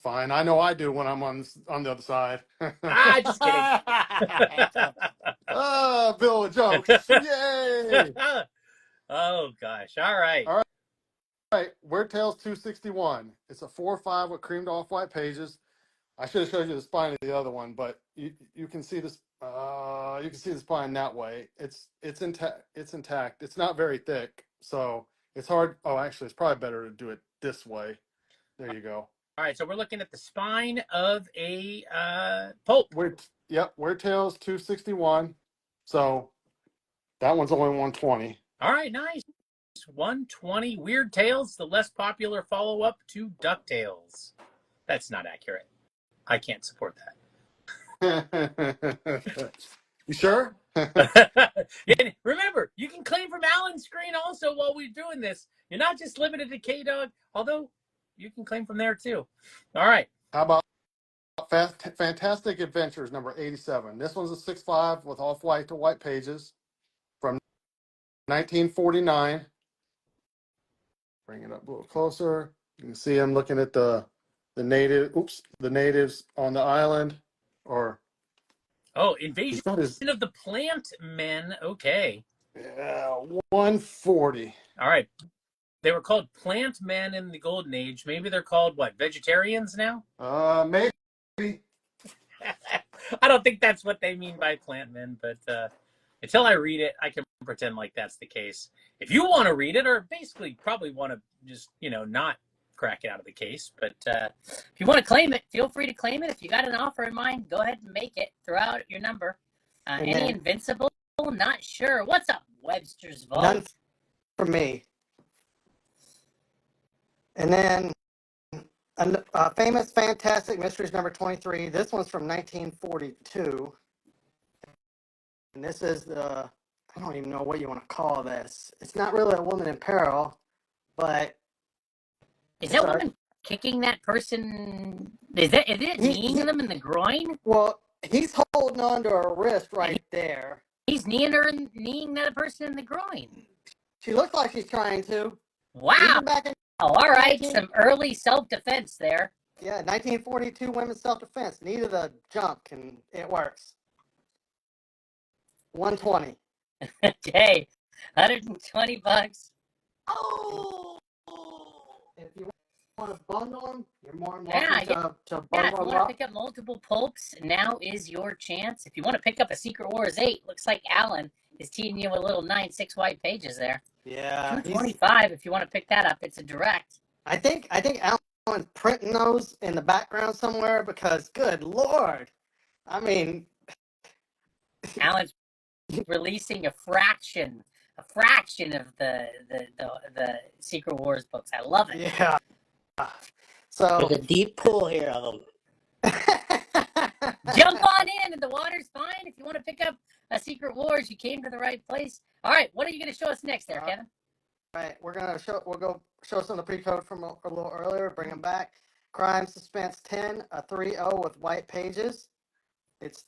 Fine. I know I do when I'm on the other side. Just kidding. Bill of jokes. Yay! Oh gosh. All right. All right. All right. Weird Tales 261. It's a 4-5 with creamed off white pages. I should have showed you the spine of the other one, but you can see this. You can see the spine that way. It's intact. It's intact. It's not very thick, so it's hard. Oh, actually, it's probably better to do it this way. There you go. All right. So we're looking at the spine of a pulp. Weird Tales 261. So that one's only 120. All right. Nice. 120 Weird Tales, the less popular follow up to DuckTales. That's not accurate. I can't support You sure? that. And remember, you can claim from Alan's screen also while we're doing this. You're not just limited to K-Dog, although you can claim from there too. All right. How about Fantastic Adventures number 87? This one's a 6.5 with off-white to white pages from 1949. Bring it up a little closer. You can see I'm looking at the natives on the island. Or Invasion of the Plant Men. Okay. Yeah, 140. All right. They were called plant men in the golden age. Maybe they're called what? Vegetarians now? Maybe. I don't think that's what they mean by plant men, but until I read it, I can pretend like that's the case. If you want to read it, or basically probably want to just, not crack it out of the case, but if you want to claim it, feel free to claim it. If you got an offer in mind, go ahead and make it. Throw out your number. Any Invincible? Not sure. What's up, Webster's Vault? None for me. And then Famous Fantastic Mysteries number 23. This one's from 1942. And this is I don't even know what you want to call this. It's not really a woman in peril, but... Is that woman kicking that person? Is it kneeing them in the groin? Well, he's holding on to her wrist right there. He's kneeing that person in the groin. She looks like she's trying to. Wow. All right. Some early self-defense there. Yeah, 1942 women's self-defense. Neither the jump, and it works. 120. Okay. $120. Oh! If you want to bundle them, you're more than welcome to bundle them if you want to pick up multiple pulps, now is your chance. If you want to pick up a Secret Wars 8, looks like Alan is teasing you with a little 9/6 white pages there. Yeah. $225 if you want to pick that up. It's a direct. I think Alan's printing those in the background somewhere because, good Lord. I mean... Alan's releasing a fraction of the Secret Wars books. I love it. Yeah. So there's a deep pool here of them. Jump on in, and the water's fine. If you want to pick up a Secret Wars, you came to the right place. All right, what are you going to show us next, there, Kevin? All right, we'll go show some of the pre-code from a little earlier. Bring them back. Crime Suspense 10, a 3.0 with white pages. It's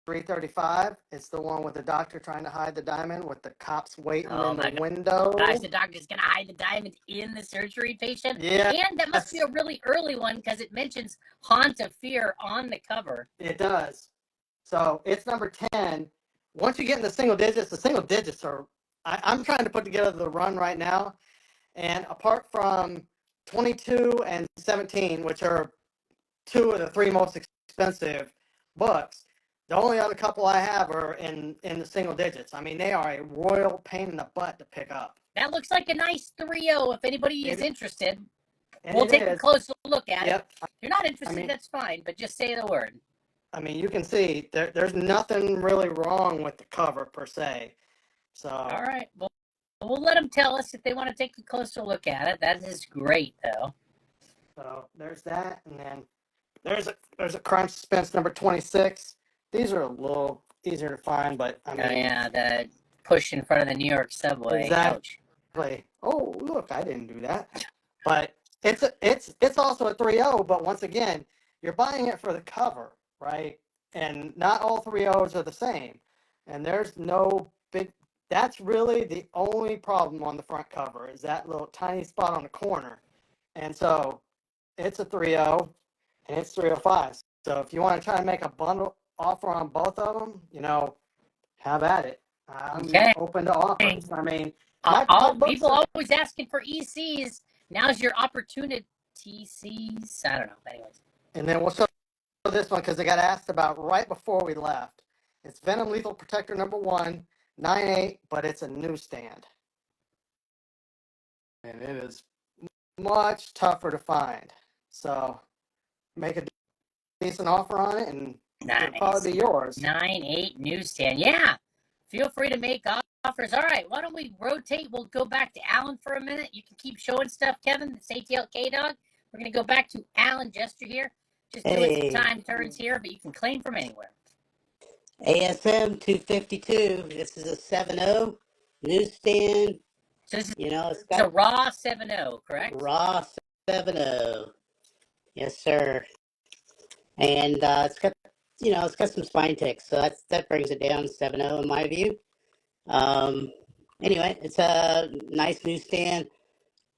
335. It's the one with the doctor trying to hide the diamond with the cops waiting in the window. Gosh, the doctor's going to hide the diamond in the surgery patient? Yeah. And that must be a really early one because it mentions Haunt of Fear on the cover. It does. So it's number 10. Once you get in the single digits are... I'm trying to put together the run right now. And apart from 22 and 17, which are two of the three most expensive books, the only other couple I have are in the single digits. I mean, they are a royal pain in the butt to pick up. That looks like a nice 3.0 if anybody is interested. We'll take a closer look at it. If you're not interested, that's fine, but just say the word. I mean, you can see there's nothing really wrong with the cover per se. So. All right. Well, we'll let them tell us if they want to take a closer look at it. That is great, though. So there's that, and then there's a Crime Suspense number 26. These are a little easier to find, but I mean... the push in front of the New York subway. Exactly. Ouch. Oh, look, I didn't do that. But it's also a 3.0, but once again, you're buying it for the cover, right? And not all 3.0s are the same. And there's no big... That's really the only problem on the front cover, is that little tiny spot on the corner. And so, it's a 3.0. and it's 305. So if you want to try and make a bundle offer on both of them, have at it. I'm Okay. open to offers. I mean, my books People are, always asking for ECs. Now's your opportunity. TCs. I don't know. Anyways. and then we'll show this one because I got asked about right before we left. It's Venom Lethal Protector number 1, 9.8, but it's a newsstand. And it is much tougher to find. So make a decent offer on it and Nice. it'll probably be yours. 9.8 newsstand. Yeah. Feel free to make offers. All right. Why don't we rotate? We'll go back to Alan for a minute. You can keep showing stuff, Kevin. It's ATL K-Dog. We're going to go back to Alan Jester here. Just doing some time turns here, but you can claim from anywhere. ASM 252. This is a 7.0 newsstand. So this is, It's a raw 7.0, correct? Raw 7.0. Yes, sir. And it's got, it's got some spine ticks, so that brings it down to 7.0 in my view. Anyway, it's a nice newsstand.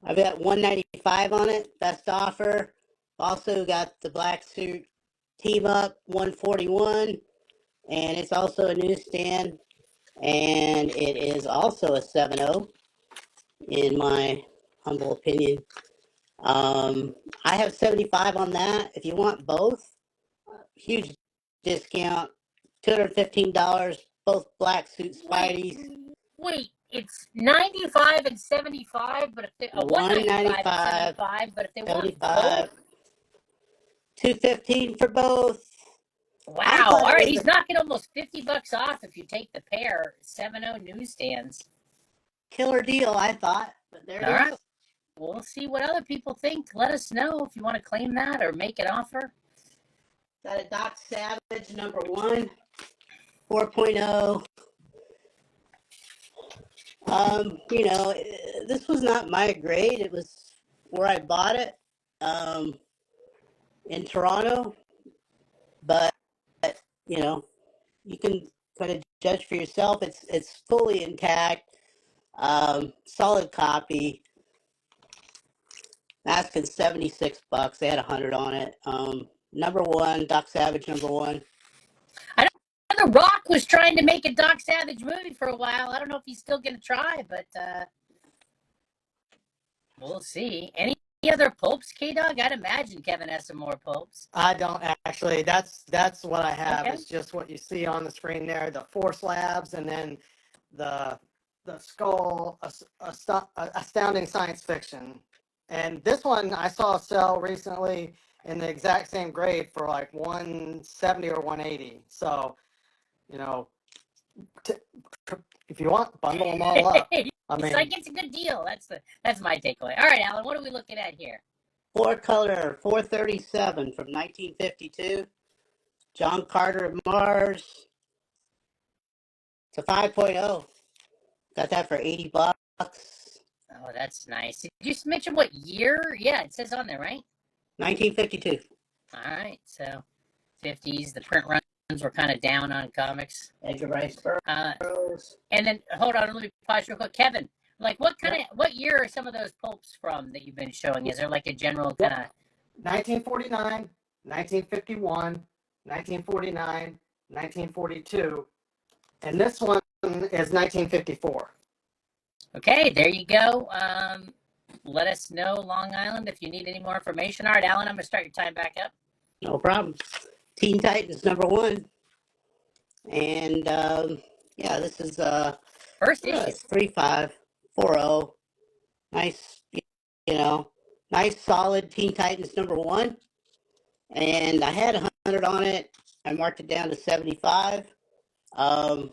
I've got 195 on it, best offer. Also got the Black Suit Team Up 141, and it's also a newsstand, and it is also a 7.0 in my humble opinion. I have 75 on that. If you want both, huge discount, $215, both Black Suit Spideys. Wait, it's 95 and 75, but if they 195 and 75, but if they want both, 215 for both. Wow! All right, he's knocking almost $50 off if you take the pair 7.0 newsstands. Killer deal, I thought. But there it is. All right, we'll see what other people think. Let us know if you want to claim that or make an offer. Got a Doc Savage number 1, 4.0. This was not my grade. It was where I bought it in Toronto. But, you can kind of judge for yourself. It's fully intact, solid copy. Asking $76. They had 100 on it. Number 1, Doc Savage number 1. I know The Rock was trying to make a Doc Savage movie for a while. I don't know if he's still going to try, but we'll see. Any other Popes, K-Dog? I'd imagine Kevin has some more Popes. I don't actually. That's what I have. Okay. It's just what you see on the screen there, the 4 slabs, and then the skull, Astounding Science Fiction. And this one I saw sell recently in the exact same grade for like 170 or 180. So, if you want, bundle them all up. It's like it's a good deal. That's my takeaway. All right, Alan, what are we looking at here? 4-color 437 from 1952. John Carter of Mars. It's a 5.0. Got that for $80. Oh, that's nice. Did you mention what year? Yeah, it says on there, right? 1952. All right, so 50s. The print runs were kind of down on comics. Edgar Rice Burroughs. And then, hold on, let me pause real quick. Kevin, like what year are some of those Popes from that you've been showing? Is there like a general kind of... 1949, 1951, 1949, 1942, and this one is 1954. Okay, there you go. Let us know, Long Island, if you need any more information. All right, Alan, I'm going to start your time back up. No problem. Teen Titans number 1. And, this is First issue. 3540. Nice, nice solid Teen Titans number 1. And I had 100 on it. I marked it down to 75. Not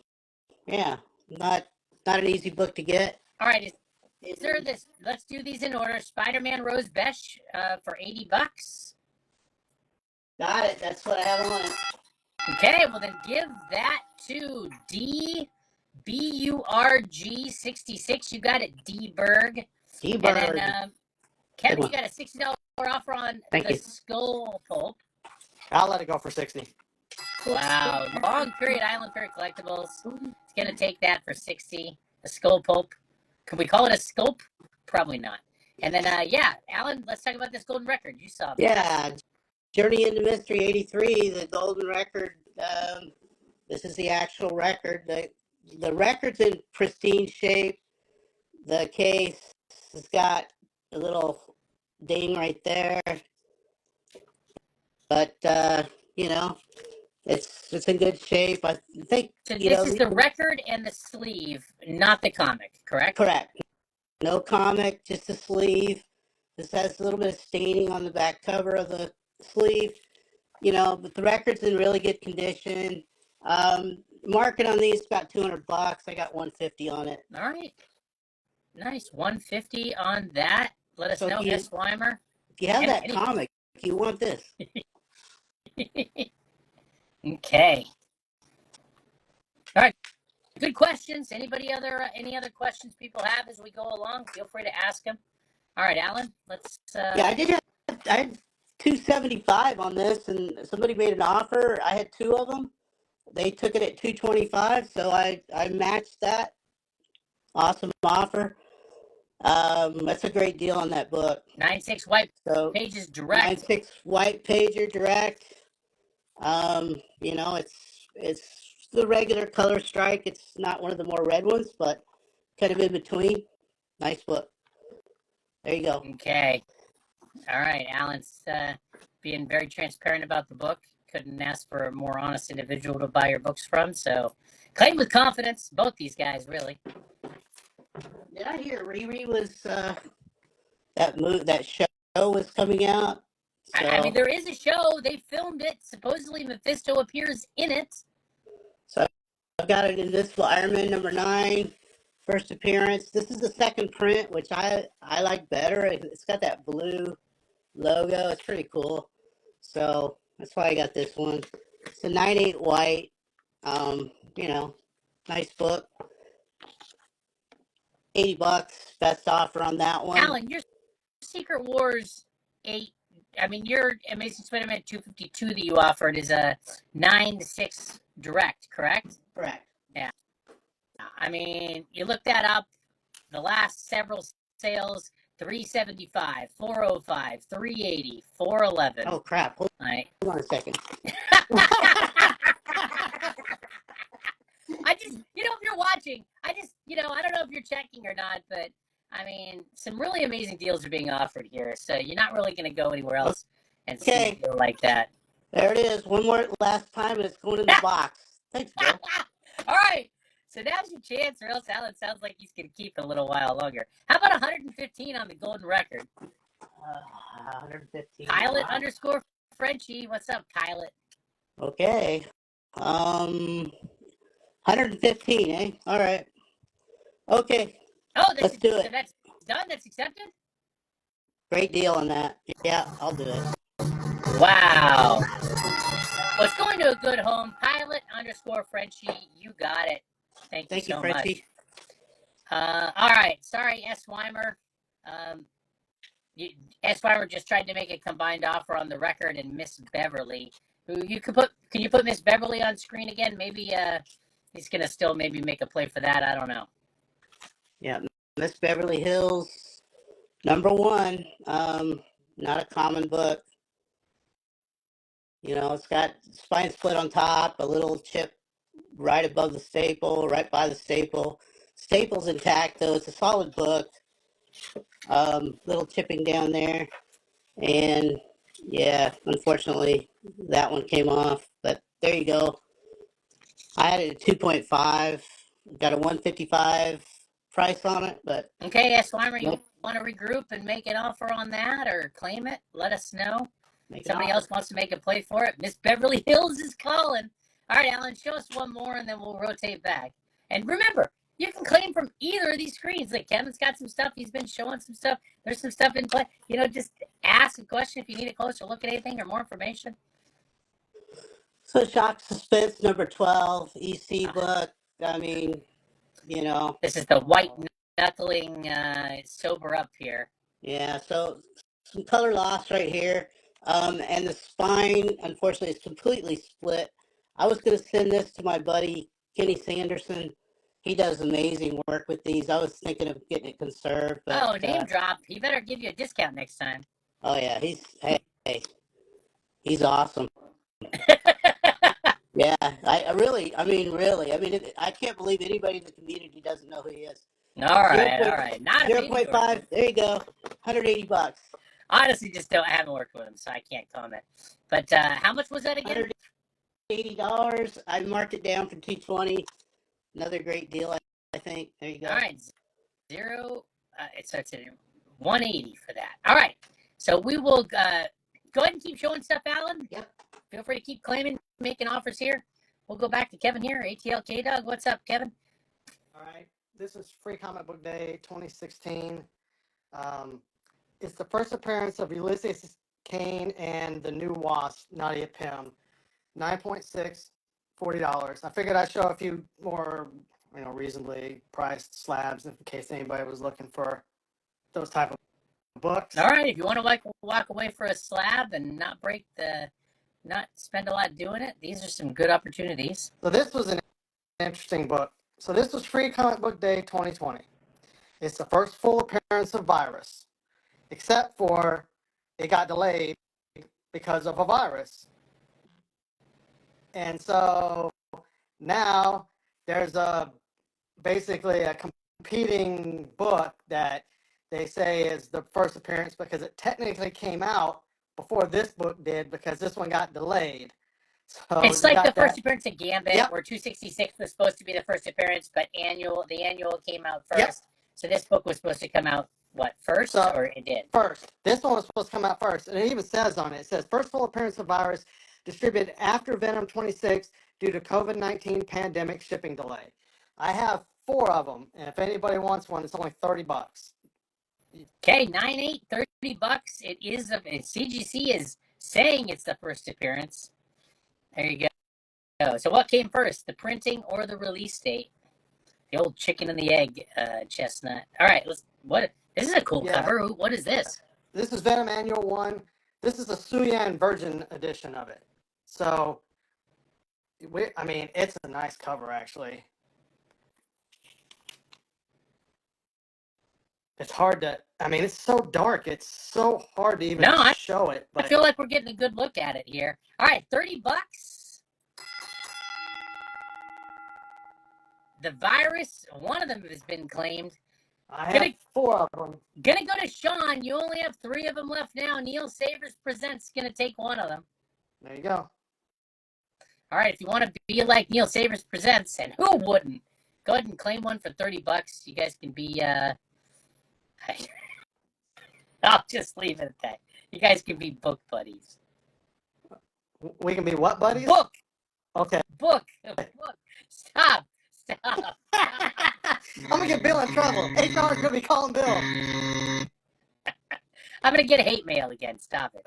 an easy book to get. All right, is there this? Let's do these in order. Spider-Man Rose Besh for $80. Got it. That's what I have on it. Okay, well then give that to DBURG66. You got it, D-Berg. D-Berg. And then, Kevin, you got a $60 offer on the Skull Pulp. I'll let it go for 60. Wow. Long Period Island Period Collectibles. It's going to take that for 60. A Skull Pulp. Can we call it a sculpt? Probably not. And then, Alan, let's talk about this golden record. You saw it. Yeah, Journey into Mystery 83, the golden record. This is the actual record. The record's in pristine shape. The case has got a little ding right there. But, you know, it's in good shape. I think, So you this know, is the record and the sleeve, not the comic, correct? correct. No comic, just the sleeve. This has a little bit of staining on the back cover of the sleeve. You know, but the record's in really good condition. Market on these about $200. I got 150 on it. All right. Nice. 150 on that. Let us So know, if you- S. Weimer. If you have And that any- comic, you want this. Okay. All right. Good questions. Any other questions people have as we go along? Feel free to ask them. All right, Alan. Let's. Yeah, I had 275 on this, and somebody made an offer. I had two of them. They took it at 225, so I matched that. Awesome offer. That's a great deal on that book. 9.6 white So pages direct. 9.6 white pager direct. You know, it's the regular color strike. It's not one of the more red ones, but kind of in between. Nice book. There you go. Okay. All right. Alan's being very transparent about the book. Couldn't ask for a more honest individual to buy your books from. So claim with confidence. Both these guys, really. Did I hear Riri was that show was coming out? So, I mean, there is a show. They filmed it. Supposedly Mephisto appears in it. I've got it in this Iron Man number 9, first appearance. This is the second print, which I like better. It's got that blue logo. It's pretty cool. So that's why I got this one. It's a 9.8 white. You know, nice book. $80, best offer on that one. Alan, your Secret Wars 8. I mean, your Amazing Spider-Man 252 that you offered is a 9.6 direct, correct? Correct. I mean, you look that up. The last several sales: 375, 405, 380, 411. Oh crap! Hold Right. on a second. I just, if you're watching, I don't know if you're checking or not, but I mean, some really amazing deals are being offered here. So you're not really going to go anywhere else and see a deal like that. There it is. One more last time, and it's going in the box. Thanks, Bill. All right. So now's your chance, or else Alan sounds like he's going to keep it a little while longer. How about 115 on the golden record? 115. Pilot underscore Frenchie. What's up, Pilot? Okay. 115, eh? All right. Okay. Oh, Let's do it. So that's done. That's accepted. Great deal on that. Yeah, I'll do it. Wow. Well, it's going to a good home. Pilot underscore Frenchie. You got it. Thank you so Frenchie. much. All right. Sorry, S. Weimer. S. Weimer just tried to make a combined offer on the record, and Miss Beverly, who can you put Miss Beverly on screen again? Maybe he's gonna still maybe make a play for that. I don't know. Yeah, Miss Beverly Hills, number 1. Not a common book. You know, it's got spine split on top, a little chip right above the staple, right by the staple. Staple's intact, though. It's a solid book. Little chipping down there. And, yeah, unfortunately, that one came off. But there you go. I had it at 2.5. Got a 155 price on it, but... Okay, S. Weimer, you want to regroup and make an offer on that or claim it? Let us know. Somebody else wants to make a play for it. Miss Beverly Hills is calling. All right, Alan, show us one more, and then we'll rotate back. And remember, you can claim from either of these screens. Like Kevin's got some stuff. He's been showing some stuff. There's some stuff in play. Just ask a question if you need a closer look at anything or more information. So Shock Suspense number 12, EC book. I mean, This is the white knuckling sober up here. Yeah, so some color loss right here. And the spine, unfortunately, is completely split. I was going to send this to my buddy, Kenny Sanderson. He does amazing work with these. I was thinking of getting it conserved. But, name drop. He better give you a discount next time. Oh, yeah. Hey. He's awesome. Yeah, I can't believe anybody in the community doesn't know who he is. All right. Not a big 0.5. There you go. $180. Honestly, I haven't worked with him, so I can't comment. But how much was that again? $180. I marked it down for $220. Another great deal, I think. There you go. All right, it starts at 180 for that. All right, so we will go ahead and keep showing stuff, Alan. Yep. Feel free to keep claiming, making offers here. We'll go back to Kevin here. ATL K-Dog, what's up, Kevin? All right. This is Free Comic Book Day 2016. It's the first appearance of Ulysses Kane and the new Wasp, Nadia Pym. 9.6, $40. I figured I'd show a few more, reasonably priced slabs in case anybody was looking for those type of books. All right, if you want to walk away for a slab and not spend a lot doing it, these are some good opportunities. So this was an interesting book. So this was Free Comic Book Day 2020. It's the first full appearance of Virus, except for it got delayed because of a virus. And so now there's basically a competing book that they say is the first appearance because it technically came out before this book did because this one got delayed. So it's like the first appearance of Gambit, yep. where 266 was supposed to be the first appearance, but the annual came out first. Yep. So this book was supposed to come out first, or it did? First. This one was supposed to come out first, and it even says on it. It says first full appearance of Virus distributed after Venom 26 due to COVID-19 pandemic shipping delay. I have 4 of them, and if anybody wants one, it's only $30. Okay, 9.8, $30. It is CGC is saying it's the first appearance. There you go. So what came first, the printing or the release date? The old chicken and the egg, Chestnut. All right, this is a cool cover. What is this? This is Venom Annual 1. This is a Suyan Virgin edition of it. So, it's a nice cover, actually. It's hard to, it's so dark. It's so hard to even show it. But I feel like we're getting a good look at it here. All right, $30. The Virus, one of them has been claimed. I have 4 of them. Gonna go to Sean. You only have 3 of them left now. Neil Savers Presents gonna take one of them. There you go. All right, if you want to be like Neil Savers Presents, and who wouldn't, go ahead and claim one for $30. You guys can be I'll just leave it at that. You guys can be book buddies. We can be what buddies? Book. Okay. Book. Stop. I'm gonna get Bill in trouble. HR is gonna be calling Bill. I'm gonna get hate mail again. Stop it.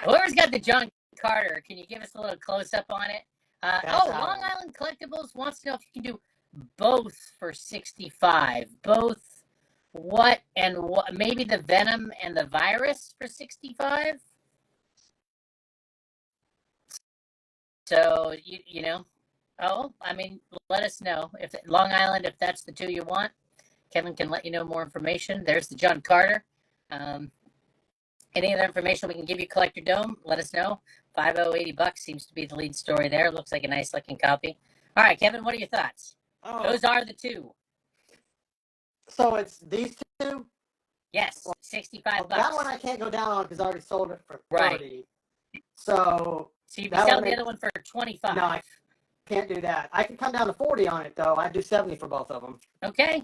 Whoever's got the John Carter, can you give us a little close up on it? Long Island Collectibles wants to know if you can do both for $65. Both what and what? Maybe the Venom and the Virus for $65. So let us know if Long Island, if that's the 2 you want. Kevin can let you know more information. There's the John Carter. Any other information we can give you, Collector Dome, let us know. $80 seems to be the lead story there. Looks like a nice looking copy. All right, Kevin, what are your thoughts? Those are the 2. So it's these 2? Yes, $65. That one I can't go down on because I already sold it for $30. Right. So you can sell the other one for $25. No, I can't do that. I can come down to $40 on it though. I do $70 for both of them. Okay.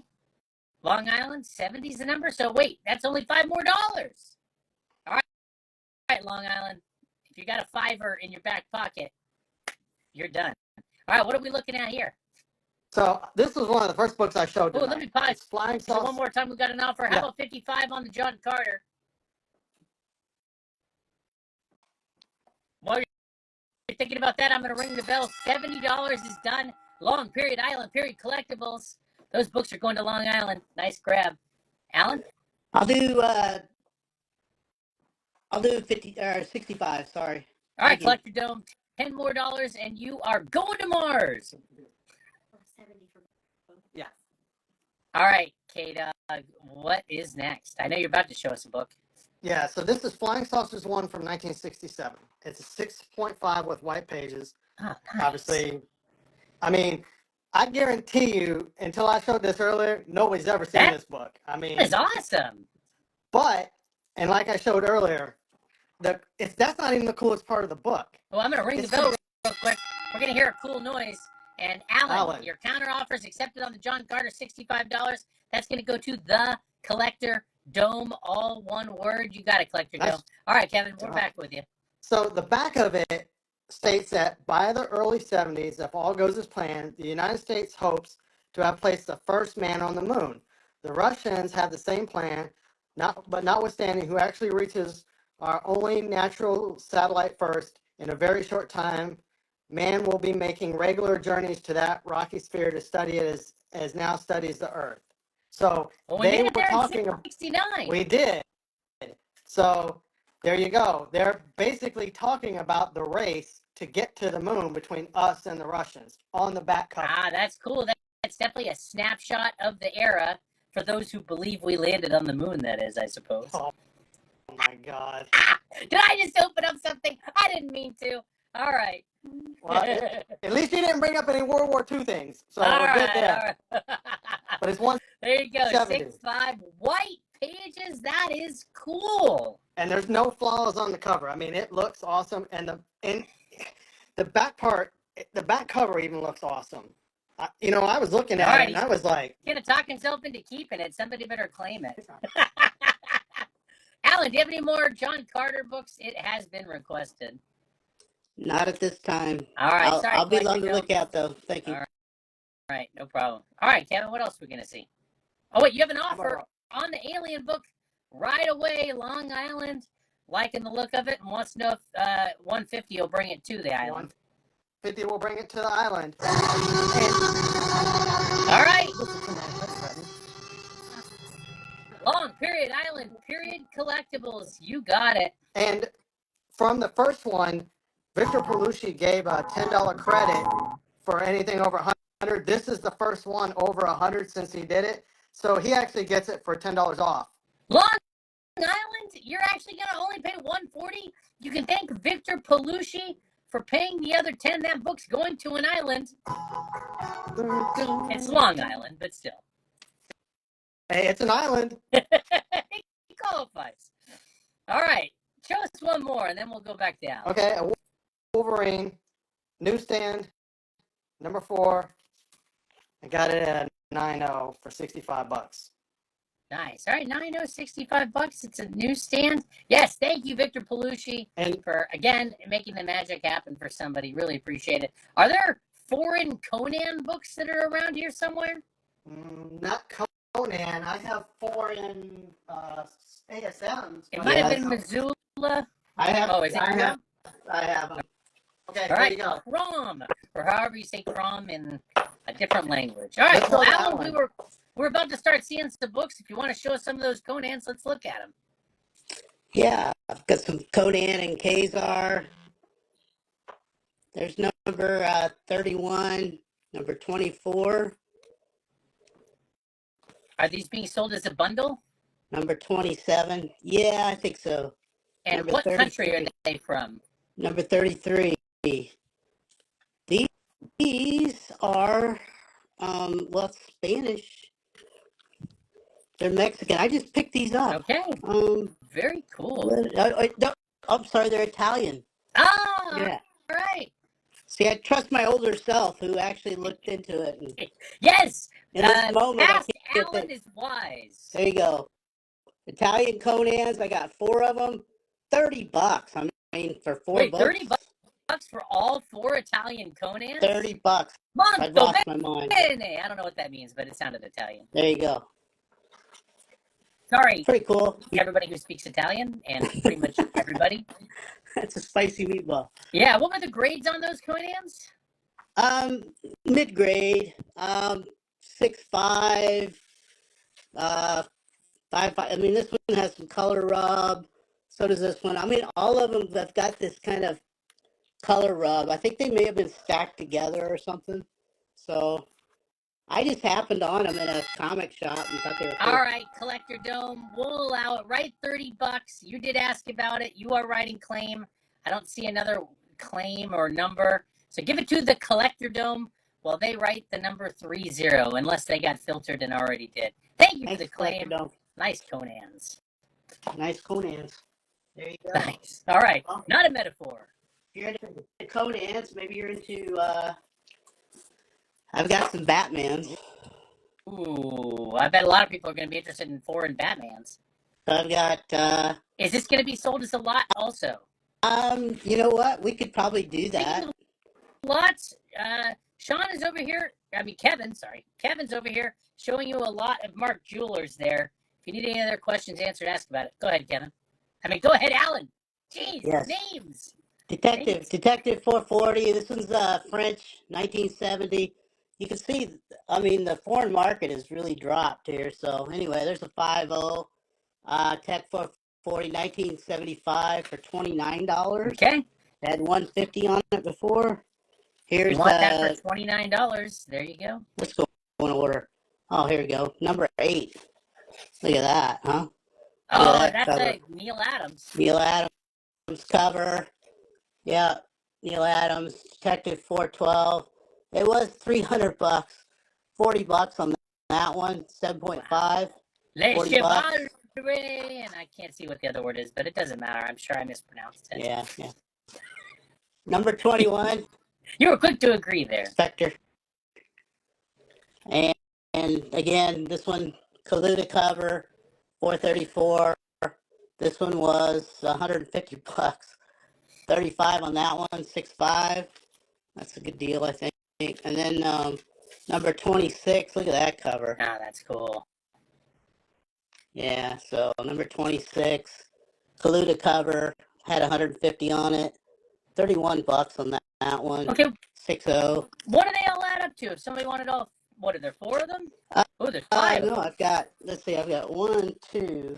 Long Island, 70's the number. So wait, that's only $5 more. All right, Long Island. If you got a $5 in your back pocket, you're done. All right, what are we looking at here? So this was one of the first books I showed tonight. Let me pause. Flying So one more time, we got an offer. How about $55 on the John Carter? While you're thinking about that, I'm going to ring the bell. $70 is done. Long Period Island Period Collectibles. Those books are going to Long Island. Nice grab. Alan? I'll do 65. Sorry. All right, Collector Dome. $10 more, and you are going to Mars. Yeah. All right, K-Dog. What is next? I know you're about to show us a book. Yeah, so this is Flying Saucers 1 from 1967. It's a 6.5 with white pages. Oh, nice. Obviously, I mean, I guarantee you, until I showed this earlier, nobody's ever seen this book. I mean, That is awesome. but, and like I showed earlier, that's not even the coolest part of the book. Well, I'm going to ring the It's bell the- real quick. We're going to hear a cool noise. And Alan, Alan. your counter offer is accepted on the John Carter, $65. That's going to go to the Collector Dome, all one word. You got it, Collector Nice. Dome. All right, Kevin, we're back with you. So the back of it states that by the early 70s, if all goes as planned, the United States hopes to have placed the first man on the moon. The Russians have the same plan, but notwithstanding who actually reaches our only natural satellite first, in a very short time, man will be making regular journeys to that rocky sphere to study it as now studies the Earth. So Well, we they made were it there in talking about, 69. we did. So there you go. They're basically talking about the race to get to the moon between us and the Russians on the back cover. Ah, that's cool. That's definitely a snapshot of the era for those who believe we landed on the moon, that is, I suppose. Oh my God. Did I just open up something? I didn't mean to. All right. Well, at least you didn't bring up any World War II things. So all we're good right, there. all right. But it's one, There you go. 70. 6.5 white pages. That is cool. and there's no flaws on the cover. I mean, it looks awesome. And the back part, the back cover even looks awesome. I was looking at it and I was like, Gonna talk himself into keeping it. Somebody better claim it. Alan, do you have any more John Carter books? It has been requested. Not at this time. All right. Sorry, I'll be Collector on the Joe. lookout though. Thank you. All right, no problem. All right, Kevin, what else are we gonna see? Oh wait, you have an offer on the Alien book right away, Long Island. Liking the look of it and wants to know if 150 will bring it to the island. 150 will bring it to the island. All right. Long period island period collectibles. You got it. And from the first one, Victor Palucci gave a $10 credit for anything over 100. This is the first one over 100 since he did it. So he actually gets it for $10 off. Long Island, you're actually gonna only pay $140. You can thank Victor Palucci for paying the other 10. That book's going to an island. It's Long Island, but still. Hey, it's an island. He qualifies. All right. Show us one more, and then we'll go back down. Okay, a Wolverine, newsstand, number 4. I got it at 9.0 for $65. Nice. All right, $65. It's a newsstand. Yes, thank you, Victor Palucci, And for, again, making the magic happen for somebody. Really appreciate it. Are there foreign Conan books that are around here somewhere? not Conan. I have foreign ASMs. It but might have I been don't- Missoula. I have. Oh, is it I Crom? have them. Okay, All there right, you go. Crom, or however you say Crom in a different language. All right, Let's well, go to Alan, Alan. we're about to start seeing some books. If you want to show us some of those Conans, let's look at them. Yeah, I've got some Conan and Kazar. There's number 31, number 24, Are these being sold as a bundle? number 27. Yeah, I think so. And Number what country are 33. they from? Number 33. These are, well, Spanish. They're Mexican. I just picked these up. Okay, very cool. No, I'm sorry, they're Italian. Ah, Yeah. all right. See, I trust my older self who actually looked into it. And Yes, in this moment, I past can't Alan think. is wise. There you go. Italian Conans. I got 4 of them. $30. I mean, for 4 Wait, books. $30 for all 4 Italian Conans? $30. I've Molto lost my mind. bene. I don't know what that means, but it sounded Italian. There you go. Sorry, Pretty cool. everybody who speaks Italian, and pretty much everybody. That's a spicy meatball. Yeah, what were the grades on those Conans? Mid-grade. 6.5. 5.5. I mean, this one has some color rub. So does this one. I mean, all of them have got this kind of color rub. I think they may have been stacked together or something. So I just happened on them in a comic shop and thought they were cool. All right, Collector Dome, we'll allow it. Write $30. You did ask about it. You are writing claim. I don't see another claim or number. So give it to the Collector Dome while they write the number 30, unless they got filtered and already did. Thank you for Thanks, the claim. Collector Dome. Nice Conans. Nice Conans. There you go. Nice. All right. Not a metaphor. If you're into Conans, maybe you're into, I've got some Batmans. Ooh, I bet a lot of people are going to be interested in foreign Batmans. I've got, Is this going to be sold as a lot also? you know what? We could probably do that. Speaking of lots, Sean is over here. Kevin's over here showing you a lot of Mark Jewelers there. If you need any other questions answered, ask about it. Go ahead, Kevin. Go ahead, Alan. Jeez, Yes. names. Detective 440. This one's French, 1970. You can see, the foreign market has really dropped here. So anyway, there's a 5.0 Tech 440, 1975 for $29. Okay. Had 150 on it before. Here's You want that for $29. There you go. let's go in order. Oh, here we go. Number 8. Look at that, huh? Oh, that that's cover. a Neil Adams. Neil Adams cover. Yeah, Neil Adams, Detective 412. It was $300, $40 on that one, 7.5. Les 40 Chevaliers, and I can't see what the other word is, but it doesn't matter. I'm sure I mispronounced it. Yeah. Number 21, You were quick to agree there. Spectre. And again, this one, Kaluta cover, 434. This one was $150. 35 on that one, 6.5. That's a good deal, I think. And then number 26, look at that cover. Oh, that's cool. Yeah, so number 26, Kaluta cover, had 150 on it, $31 on that one. Okay, 6.0. what do they all add up to? If somebody wanted all, what are there, 4 of them? There's 5. No, I've got 1, 2,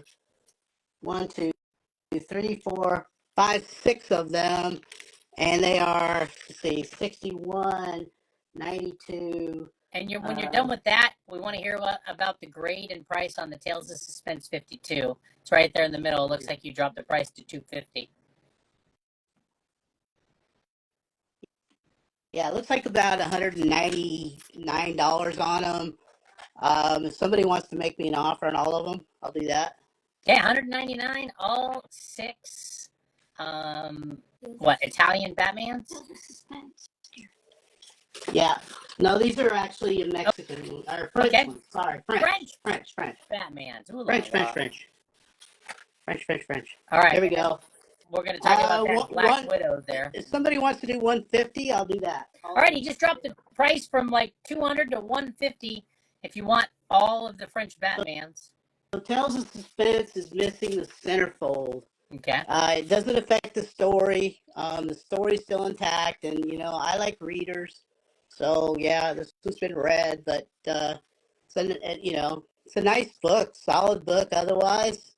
3, 4, 5, 6 of them, and they are, 61, 92. And when you're done with that, we want to hear about the grade and price on the Tales of Suspense 52. It's right there in the middle. It looks like you dropped the price to $250. Yeah, it looks like about $199 on them. If somebody wants to make me an offer on all of them, I'll do that. Yeah, $199, all 6. Italian Batmans? Yeah. No, these are actually Mexican or French Okay. ones. Sorry, French French. Batmans. Ooh, French. All right. There we go. We're going to talk about that Black Widow there. If somebody wants to do 150, I'll do that. All right, he just dropped the price from like 200 to 150 if you want all of the French Batmans. So Tales of Suspense is missing the centerfold. Okay. It doesn't affect the story. The story's still intact, and I like readers. So yeah, this one's been read, but it's a nice book, solid book. Otherwise,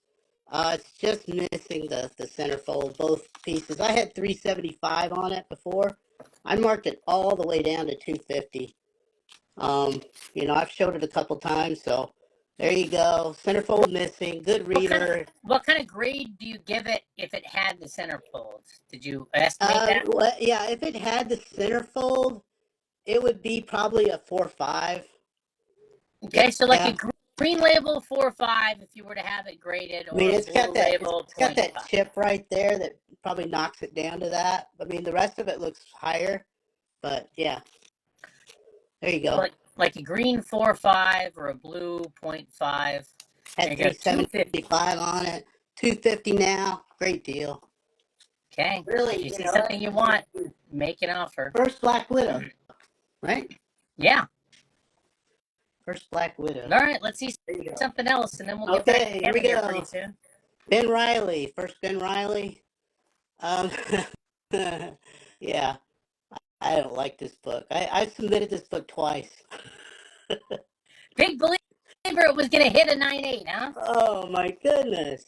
it's just missing the centerfold, both pieces. I had 375 on it before. I marked it all the way down to 250. I've showed it a couple times, so there you go. Centerfold missing. Good reader. What kind of grade do you give it if it had the centerfold? Did you estimate that? Yeah, if it had the centerfold, it would be probably a 4.5. Okay, so like a green label 4.5 if you were to have it graded, or it's got that. label It's got that 0.5. chip right there that probably knocks it down to that. The rest of it looks higher, but yeah. There you go. Like a green 4.5 or a blue 0.5. Had 375 on it. 250 now. Great deal. Okay. Really, If you see something you want, make an offer. First Black Widow, right? Yeah. First Black Widow. All right, let's see something else, and then we'll get back to Here we Kevin here go. pretty soon. Ben Riley. First Ben Riley. Yeah. I don't like this book. I submitted this book twice. Big believer it was going to hit a 9.8, huh? Oh my goodness.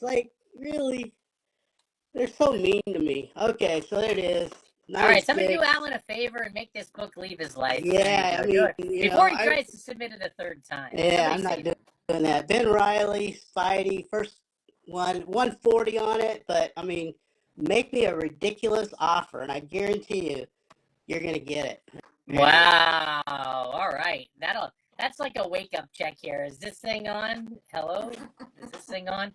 Really? They're so mean to me. Okay, so there it is. Nice, All right, somebody Dick. do Alan a favor and make this book leave his life. Yeah, I Do mean, it. you Before know, he tries to submit it a third time. yeah, Somebody I'm not say doing that. Ben Riley, Spidey, first one, 140 on it, but I mean, make me a ridiculous offer, and I guarantee you, you're gonna get it. Wow. All right. That's like a wake up check here. Is this thing on? Hello? Is this thing on?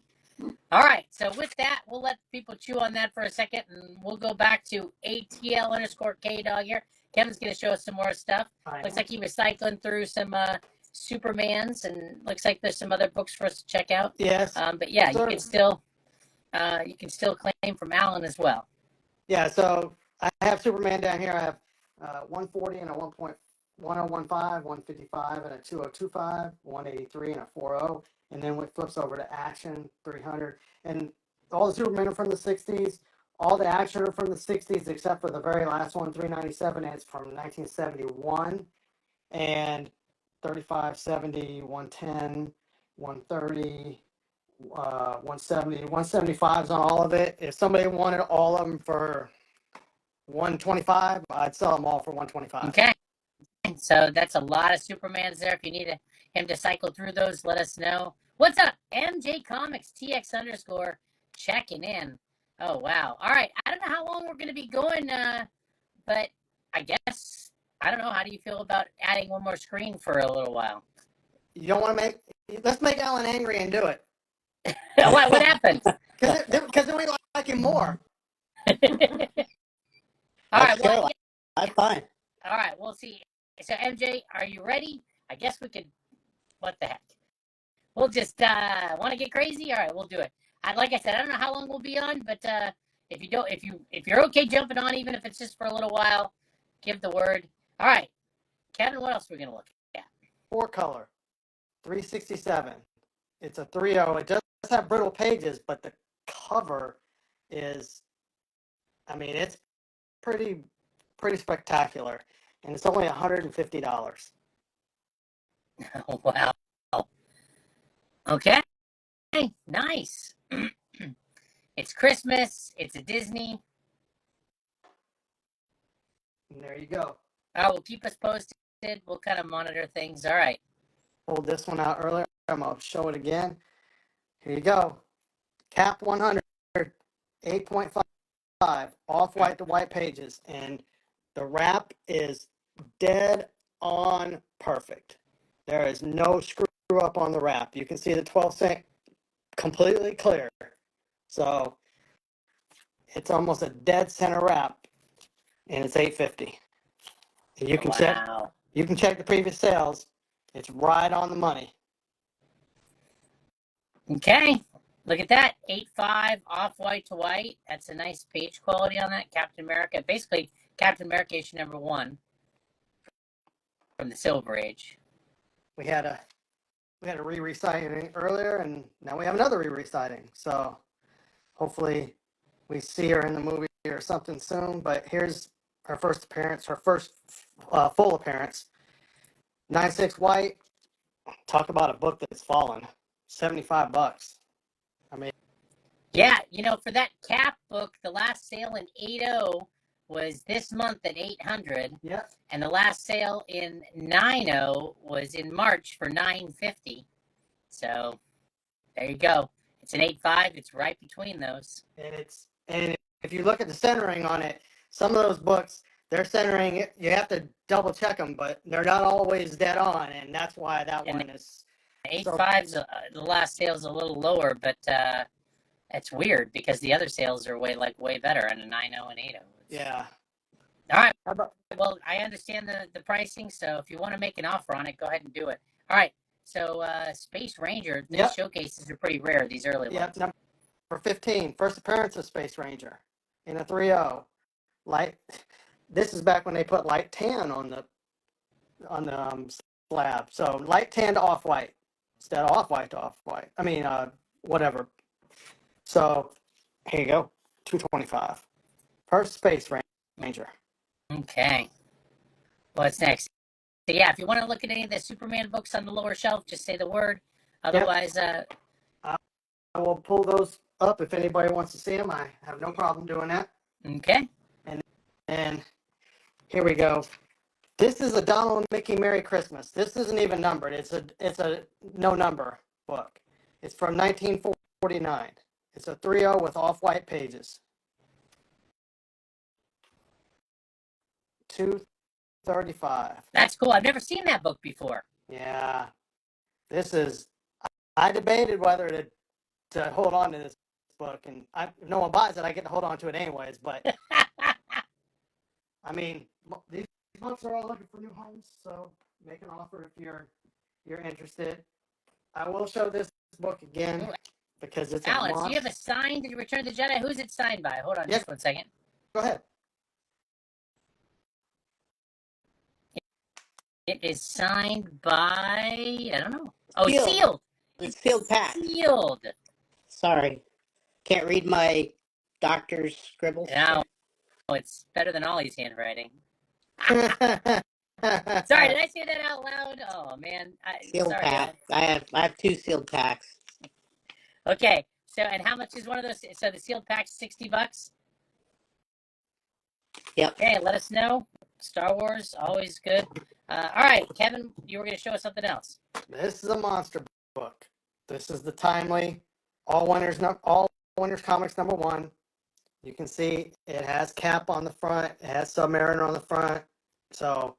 All right. So with that, we'll let people chew on that for a second, and we'll go back to ATL_K-Dog here. Kevin's going to show us some more stuff. Looks like he was cycling through some Supermans, and looks like there's some other books for us to check out. Yes. But yeah, you can still claim from Alan as well. Yeah, so I have Superman down here. I have 140 and a 1.1015, 155 and a 2025, 183 and a 40, and then it flips over to Action 300. And all the Supermen are from the 60s. All the Action are from the 60s except for the very last one, 397, and it's from 1971. And 35, 70, 110, 130, 170, 175s on all of it. If somebody wanted all of them for 125, I'd sell them all for 125. Okay. So that's a lot of Supermans there. If you need him to cycle through those, let us know. What's up? MJ Comics TX_ checking in. Oh, wow. All right. I don't know how long we're going to be going, but I guess, I don't know. How do you feel about adding one more screen for a little while? You don't want to let's make Alan angry and do it. What happened? Because then we like him more. All right. Well, yeah. I'm fine. All right. We'll see. So, MJ, are you ready? I guess we could. What the heck? We'll just want to get crazy. All right, we'll do it. Like I said, I don't know how long we'll be on, but if you're okay jumping on, even if it's just for a little while, give the word. All right, Kevin, what else are we gonna look at? 4-color, 367. It's a 3.0. It does have brittle pages, but the cover is, I mean, it's pretty spectacular, and it's only $150. Wow. Okay. Nice. It's Christmas. It's a Disney. And there you go. We'll keep us posted. We'll kind of monitor things. All right. Pulled this one out earlier. I'm going to show it again. Here you go. Cap 100, 8.5, off-white to white pages. And the wrap is dead on perfect. There is no screw up on the wrap. You can see the 12 cent completely clear. So it's almost a dead center wrap, and it's $8.50. And you can check the previous sales. It's right on the money. Okay. Look at that. 8.5 off-white to white. That's a nice page quality on that. Captain America. Basically, Captain America issue #1 from the Silver Age. We had a re-reciting earlier, and now we have another re-reciting. So hopefully we see her in the movie or something soon. But here's her first appearance, her first full appearance. 9.6 white. Talk about a book that's fallen. $75. I mean, yeah, for that Cap book, the last sale in 8.0 was this month at 800. Yeah. And the last sale in 9.0 was in March for 950. So there you go. It's an 8.5. It's right between those. And if you look at the centering on it, some of those books, they're centering it. You have to double check them, but they're not always dead on, and that's why that one is. 8.5's the last sale's a little lower, but it's weird because the other sales are way better on a 9.0 and 8.0. Yeah. All right. Well, I understand the pricing, so if you want to make an offer on it, go ahead and do it. All right. So Space Ranger, these showcases are pretty rare, these early ones. Number 15, first appearance of Space Ranger in a 3.0. This is back when they put light tan on the slab. So light tan to off-white instead of off-white to off-white. I mean, whatever. So here you go, $225. First Space Ranger. Okay. What's next? So yeah, if you want to look at any of the Superman books on the lower shelf, just say the word. Otherwise, I will pull those up if anybody wants to see them. I have no problem doing that. Okay. And Here we go. This is a Donald and Mickey Merry Christmas. This isn't even numbered. It's a no number book. It's from 1949. It's a 3.0 with off-white pages. 235. That's cool. I've never seen that book before. Yeah. This is, I debated whether to hold on to this book, and if no one buys it, I get to hold on to it anyways. But I mean, these books are all looking for new homes, so make an offer if you're interested. I will show this book again because it's Alex, a do you have a signed Return of the Jedi? Who's it signed by? Hold on Yes. just 1 second. Go ahead. It is signed by, I don't know. Oh, Sealed. sealed. It's sealed pack. Sealed. Sorry. Can't read my doctor's scribbles. No, it's better than Ollie's handwriting. Sorry, did I say that out loud? Oh man, Sealed sorry. pack. I have 2 sealed packs. Okay, so and how much is one of those? So the sealed pack's $60. Yep. Okay, let us know. Star Wars, always good. All right, Kevin, you were going to show us something else. This is a monster book. This is the timely All Winners Comics #1. You can see it has Cap on the front. It has Submariner on the front. So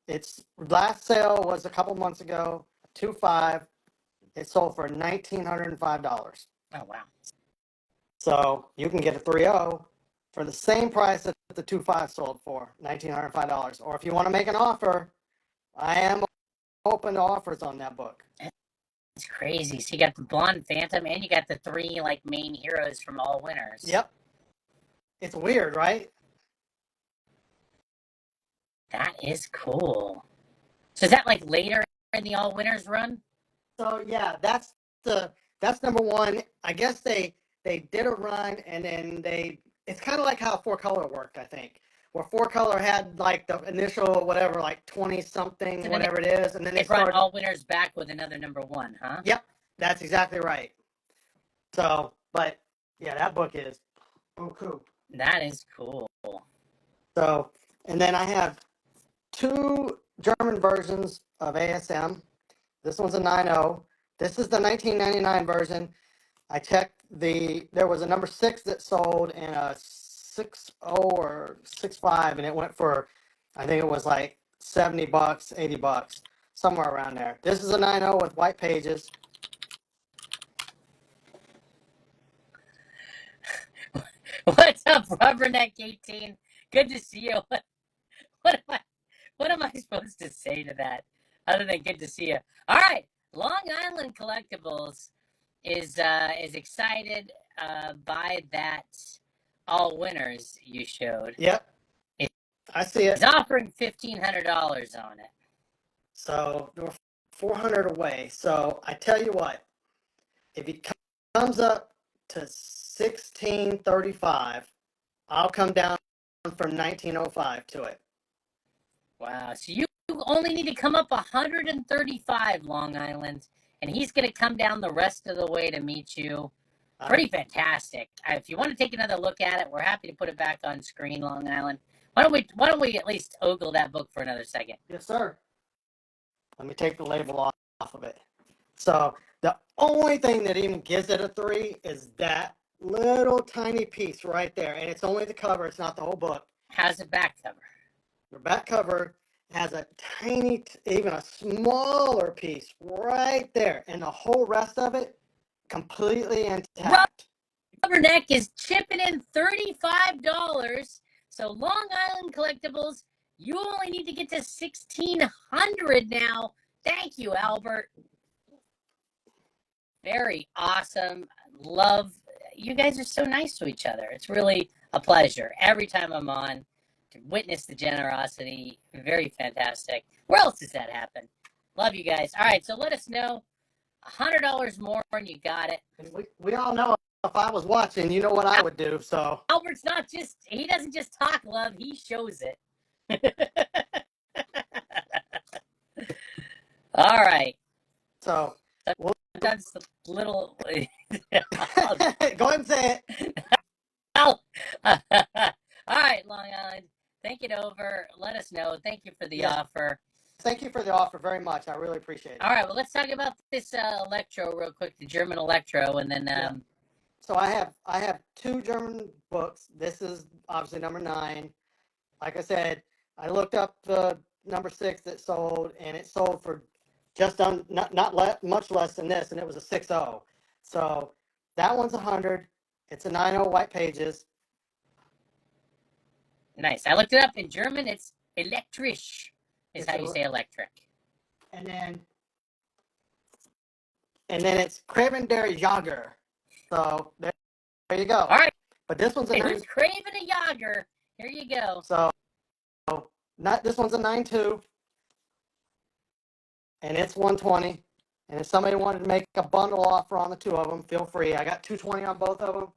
its last sale was a couple months ago, 2.5. It sold for $1,905. Oh wow. So you can get a 3.0 for the same price that the 2.5 sold for, $1,905. Or if you want to make an offer, I am open to offers on that book. It's crazy. So you got the Blonde Phantom and you got the 3 like main heroes from All Winners. Yep. It's weird, right? That is cool. So is that like later in the All Winners run? So yeah, that's #1. I guess they did a run and then it's kind of like how 4-Color worked, I think. Where 4-Color had like the initial whatever, like 20 something, So whatever it is, and then They they brought started. All Winners back with another #1, huh? Yep, that's exactly right. So, but yeah, that book is cool. That is cool. So, and then I have 2 German versions of ASM. This one's a 9.0. This is the 1999 version. I checked there was a #6 that sold and a 6.0 or 6.5, and it went for, I think it was like $70, $80, somewhere around there. This is a 9.0 with white pages. What's up, Rubberneck 18? Good to see you. What am I supposed to say to that other than good to see you? All right, Long Island Collectibles is excited by that All Winners you showed. Yep, I see it. It's offering $1,500 on it. So there were 400 away. So I tell you what, if it comes up to 1635, I'll come down from 1905 to it. Wow. So you only need to come up 135, Long Island, and he's going to come down the rest of the way to meet you. Pretty fantastic. If you want to take another look at it, we're happy to put it back on screen, Long Island. Why don't we at least ogle that book for another second? Yes, sir. Let me take the label off of it. So the only thing that even gives it a 3 is that little tiny piece right there. And it's only the cover. It's not the whole book. How's the back cover? The back cover has a tiny, even a smaller piece right there. And the whole rest of it completely intact. Rubberneck is chipping in $35. So Long Island Collectibles, you only need to get to 1,600 now. Thank you, Albert. Very awesome. Love. You guys are so nice to each other. It's really a pleasure every time I'm on to witness the generosity. Very fantastic. Where else does that happen? Love you guys. All right, so let us know. $100 more and you got it. And we all know if I was watching, you know what I would do. So Albert's he doesn't just talk love, he shows it. All right. So That's a little. go ahead and say it. All right. right, Long Island. Think it over. Let us know. Thank you for the Yes. offer. Thank you for the offer very much. I really appreciate it. All right, well, let's talk about this electro real quick, the German electro, and then Yeah. So I have 2 German books. This is obviously number 9. Like I said, I looked up the number 6 that sold, and it sold for just much less than this, and it was a 6.0. So that one's 100. It's a 9.0 white pages. nice. I looked it up in German. It's elektrisch, is It's how you say electric. And then it's Craven der Jager. So there you go. All right, But this one's a hey, 9. who's craving a Jager? Here you go. So this one's a 9.2. And it's 120. And if somebody wanted to make a bundle offer on the 2 of them, feel free. I got 220 on both of them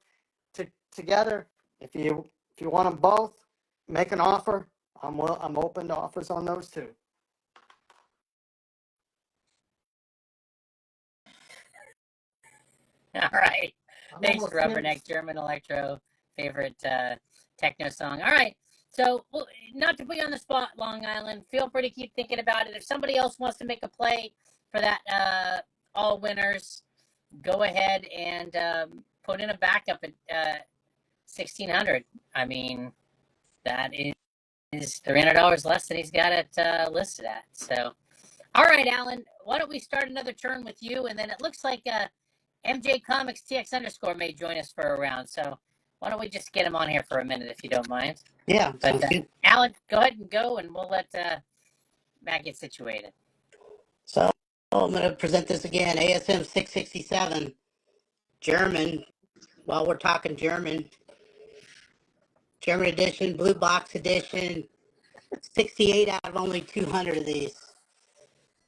together. If you want them both, make an offer. I'm open to offers on those 2. All right. I'm Thanks, almost Rubberneck, finished. German electro, favorite techno song. All right. So, well, not to put you on the spot, Long Island, feel free to keep thinking about it. If somebody else wants to make a play for that all winners, go ahead and put in a backup at 1,600. I mean, that is $300 less than he's got it listed at. So, all right, Alan, why don't we start another turn with you? And then it looks like MJ Comics TX_ may join us for a round. So why don't we just get him on here for a minute, if you don't mind? Yeah, But sounds good. Alan, go ahead and go, and we'll let Matt get situated. So I'm going to present this again. ASM 667, German. While we're talking German edition, blue box edition, 68 out of only 200 of these.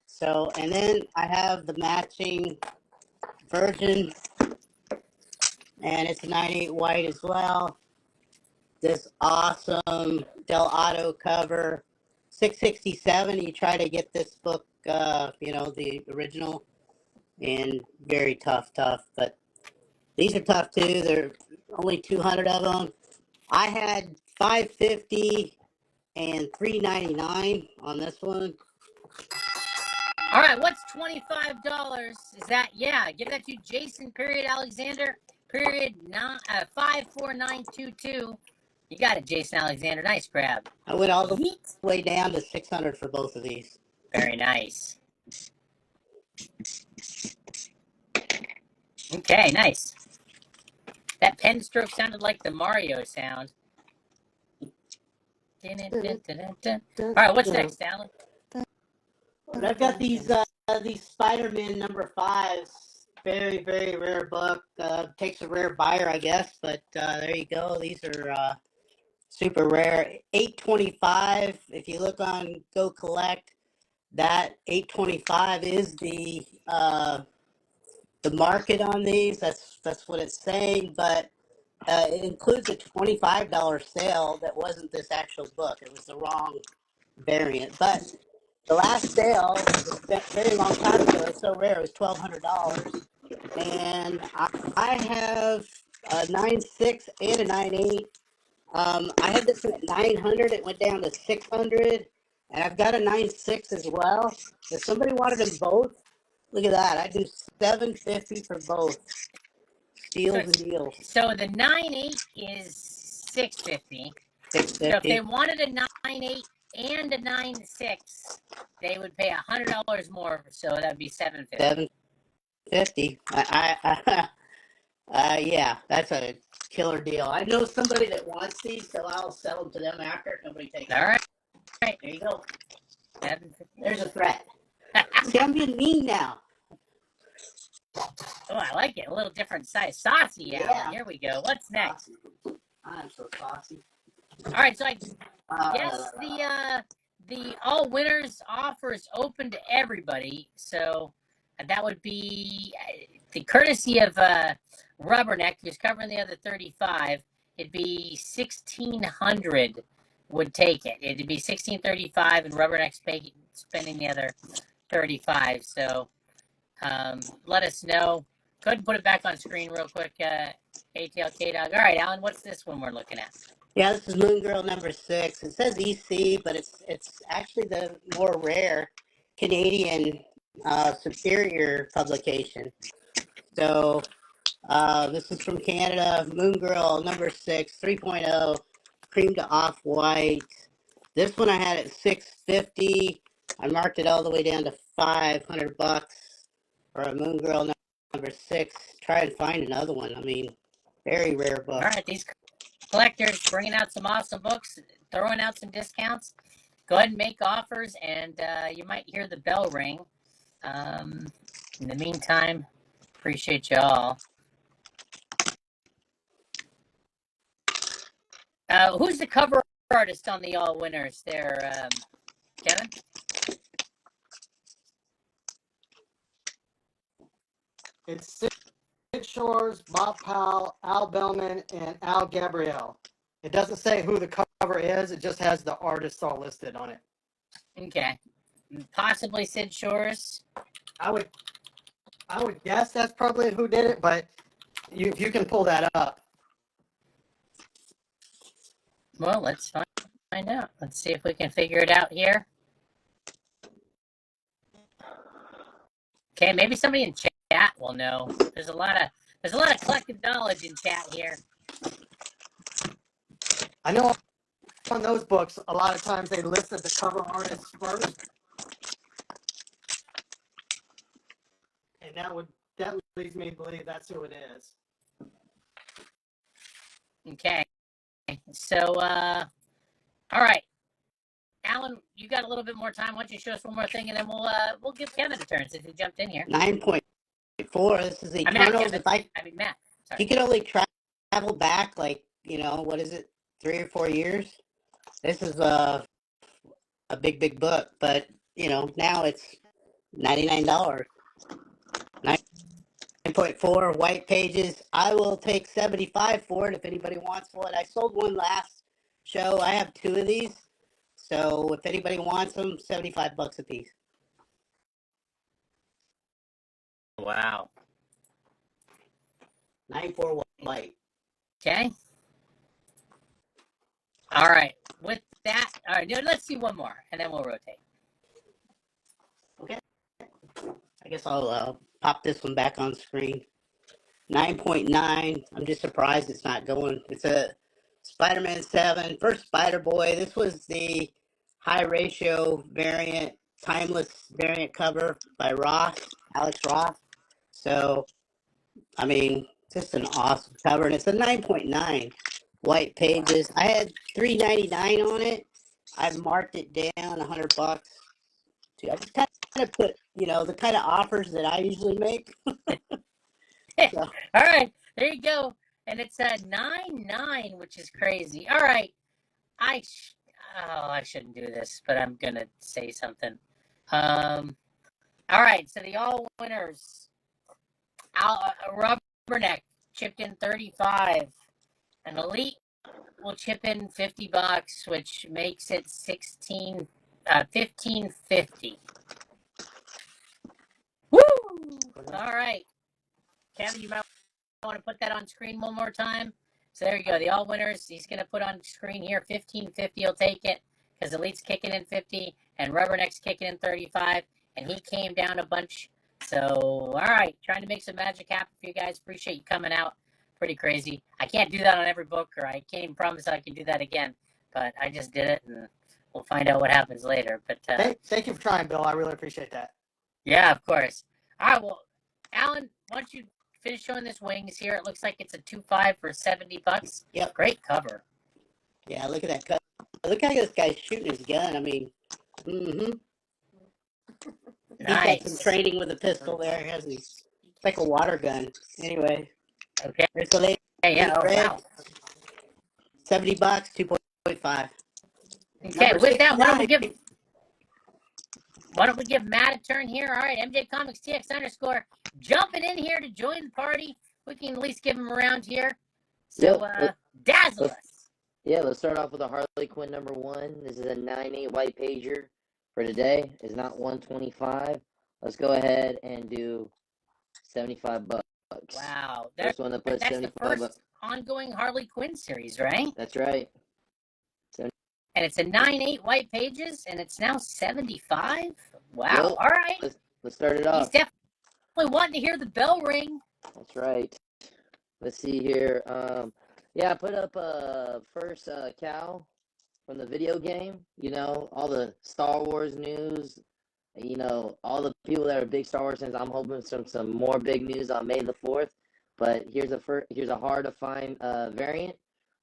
So, and then I have the matching version, and it's a 9.8 white as well. This awesome Del Auto cover, 667. You try to get this book, the original, and very tough. But these are tough too. There are only 200 of them. I had 550 and 399 on this one. All right, what's $25? Is that, give that to Jason Alexander 54922. You got it, Jason Alexander. Nice grab. I went all the way down to 600 for both of these. Very nice. Okay, nice. That pen stroke sounded like the Mario sound. All right, what's next, Alan? And I've got these Spider-Man number 5s. Very, very rare book. Takes a rare buyer, I guess, but there you go. These are super rare. 825. If you look on Go Collect, that 825 is the market on these. That's what it's saying, but it includes a $25 sale that wasn't this actual book. It was the wrong variant, but the last sale was a very long time ago. It's so rare. It was $1,200. And I have a 9.6 and a 9.8. I had this at 900. It went down to 600. And I've got a 9.6 as well. If somebody wanted them both, look at that. I do $750 for both. Steals and deals. So the 9.8 is $650. So if they wanted a 9.8 and a 9.6, they would pay $100 more. So that would be $750. $750. Yeah, that's a killer deal. I know somebody that wants these, so I'll sell them to them after. Nobody takes them. All right. There you go. $750. There's a threat. See, I'm being mean now. Oh, I like it. A little different size. Saucy, Yeah. Alan. Here we go. What's next? I'm so saucy. All right, so I guess the all winners offer is open to everybody. So that would be the courtesy of Rubberneck, who's covering the other 35. It'd be 1,600 would take it. It'd be 1,635, and Rubberneck's spending the other 35. So let us know Go ahead and put it back on screen real quick, ATLK Dog. All right, Alan, what's this one we're looking at? Yeah, this is Moon Girl number 6. It says EC, but it's actually the more rare Canadian superior publication. So this is from Canada, Moon Girl number 6, 3.0, cream to off-white. This one I had at $6.50. I marked it all the way down to $500 for a Moon Girl number 6. Try and find another one. I mean, very rare book. All right, these collectors bringing out some awesome books, throwing out some discounts. Go ahead and make offers, and you might hear the bell ring. In the meantime, appreciate y'all. Who's the cover artist on the All Winners there, Kevin? It's Sid Shores, Bob Powell, Al Bellman, and Al Gabriel. It doesn't say who the cover is. It just has the artists all listed on it. Okay. Possibly Sid Shores. I would guess that's probably who did it, but you can pull that up. Well, let's find out. Let's see if we can figure it out here. Okay, maybe somebody in chat will know. There's a lot of collective knowledge in chat here. I know on those books, a lot of times they listed the cover artists first. And that leads me to believe that's who it is. Okay. So, all right. Alan, you got a little bit more time. Why don't you show us one more thing, and then we'll give Kevin a turn since he jumped in here. 9.4. This is I mean, not Eternals. Kevin. I mean, Matt. Sorry. You could only travel back like, what is it, 3 or 4 years? This is a big book, but now it's $99. 9.4 white pages. I will take $75 for it if anybody wants one. I sold one last show. I have 2 of these, so if anybody wants them, $75 a piece. Wow. 9.4 white. Okay. All right. With that, all right. Let's see one more, and then we'll rotate. Okay. I guess I'll pop this one back on screen. 9.9. I'm just surprised it's not going. It's a Spider-Man 7. First Spider-Boy. This was the high ratio variant, timeless variant cover by Alex Ross. So, I mean, just an awesome cover. And it's a 9.9 white pages. I had $3.99 on it. I marked it down $100. I just kind of put, the kind of offers that I usually make. So. All right, there you go. And it's a 9.9, which is crazy. All right, I shouldn't do this, but I'm gonna say something. All right, so the All Winners, Rubberneck chipped in 35, and Elite will chip in $50, which makes it $15.50. Woo! All right. Kevin, you might want to put that on screen one more time. So there you go. The All Winners. He's going to put on screen here. $15.50. He'll take it because Elite's kicking in 50 and Rubberneck's kicking in 35. And he came down a bunch. So, all right. Trying to make some magic happen for you guys. Appreciate you coming out. Pretty crazy. I can't do that on every book, or I can't even promise I can do that again. But I just did it, and we'll find out what happens later. But thank you for trying, Bill. I really appreciate that. Yeah, of course. All right. Well, Alan, why don't you finish showing this Wings here? It looks like it's a 2.5 for $70. Yep. Great cover. Yeah, look at that cut. Look how this guy's shooting his gun. I mean, Nice. He's got some training with a pistol there, hasn't he? It's like a water gun. Anyway. Okay. Here's the lady. Yeah. Oh, wow. $70, 2.5. Okay. With that, why don't we give Matt a turn here? All right, MJ Comics TX _ jumping in here to join the party. We can at least give him a round here. So, dazzle us. Yeah, let's start off with a Harley Quinn number 1. This is a 9.8 white pager for today. It's not $125. Let's go ahead and do $75. Wow. First one to put That's the 75 first ongoing Harley Quinn series, right? That's right. And it's a 9/8 white pages, and it's now 75. Wow. Yep. All right. Let's start it He's off. definitely wanting to hear the bell ring. That's right. Let's see here. Yeah, I put up first Cal from the video game. You know, all the Star Wars news. You know, all the people that are big Star Wars fans. I'm hoping some more big news on May the 4th. But here's a hard to find variant.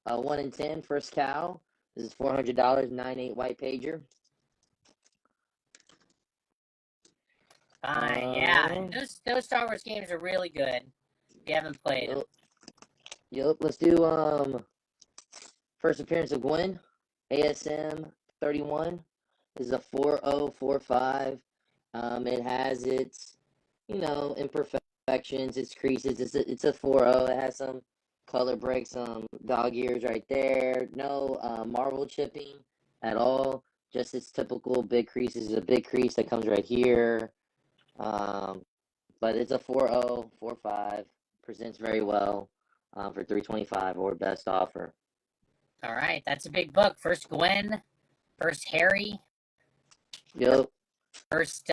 1 in 10 first Cal. This is $400, 9/8 white pager. Yeah, those Star Wars games are really good. If you haven't played them. Yep. Let's do first appearance of Gwen, ASM 31. This is a 4045. It has its, you know, imperfections, its creases. It's a 40. It has some color breaks, some dog ears right there. No marble chipping at all. Just its typical big creases. A big crease that comes right here. But it's a 4045. Presents very well for $325 or best offer. All right, that's a big book. First Gwen, first Harry. Yep. First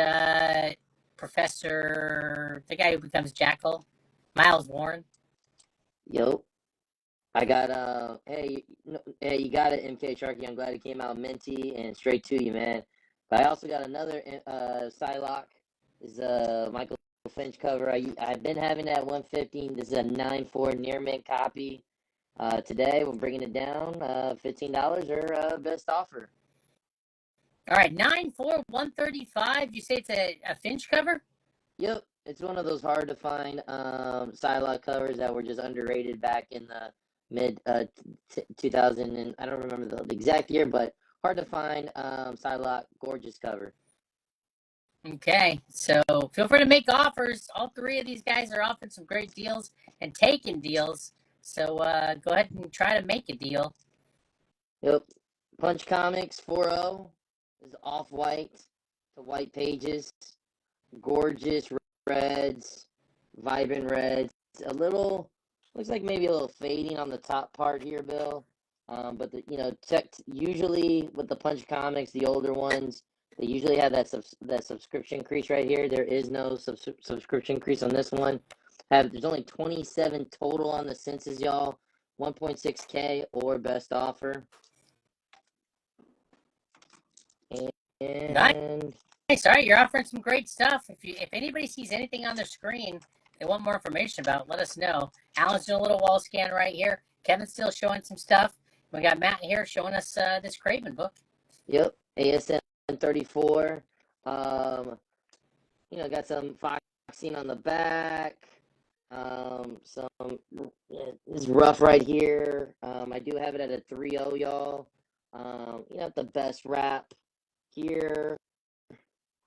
Professor, the guy who becomes Jackal, Miles Warren. Yep. I got hey, you got it, MK Sharky. I'm glad it came out minty and straight to you, man. But I also got another Psylocke. This is Michael Finch cover. I've been having that 115. This is a 9.4 near mint copy. Today we're bringing it down $15 or best offer. All right, 9.4, 135. You say it's a Finch cover? Yep, it's one of those hard to find Psylocke covers that were just underrated back in the mid 2000, and I don't remember the exact year, but hard to find Psylocke, gorgeous cover. Okay, so feel free to make offers. All three of these guys are offering some great deals and taking deals. So go ahead and try to make a deal. Yep, Punch Comics 4.0 is off-white to white pages, gorgeous reds, vibrant reds. A little looks like maybe a little fading on the top part here, Bill. But usually with the Punch Comics, the older ones, they usually have that subscription crease right here. There is no subscription crease on this one. There's only 27 total on the census, y'all. 1.6K or best offer. And nice. All right, you're offering some great stuff. If anybody sees anything on the screen they want more information about, let us know. Alan's doing a little wall scan right here. Kevin's still showing some stuff. We got Matt here showing us this Craven book. Yep, ASM 34. Got some foxing on the back. It's rough right here. I do have it at a 3.0, y'all. The best wrap here.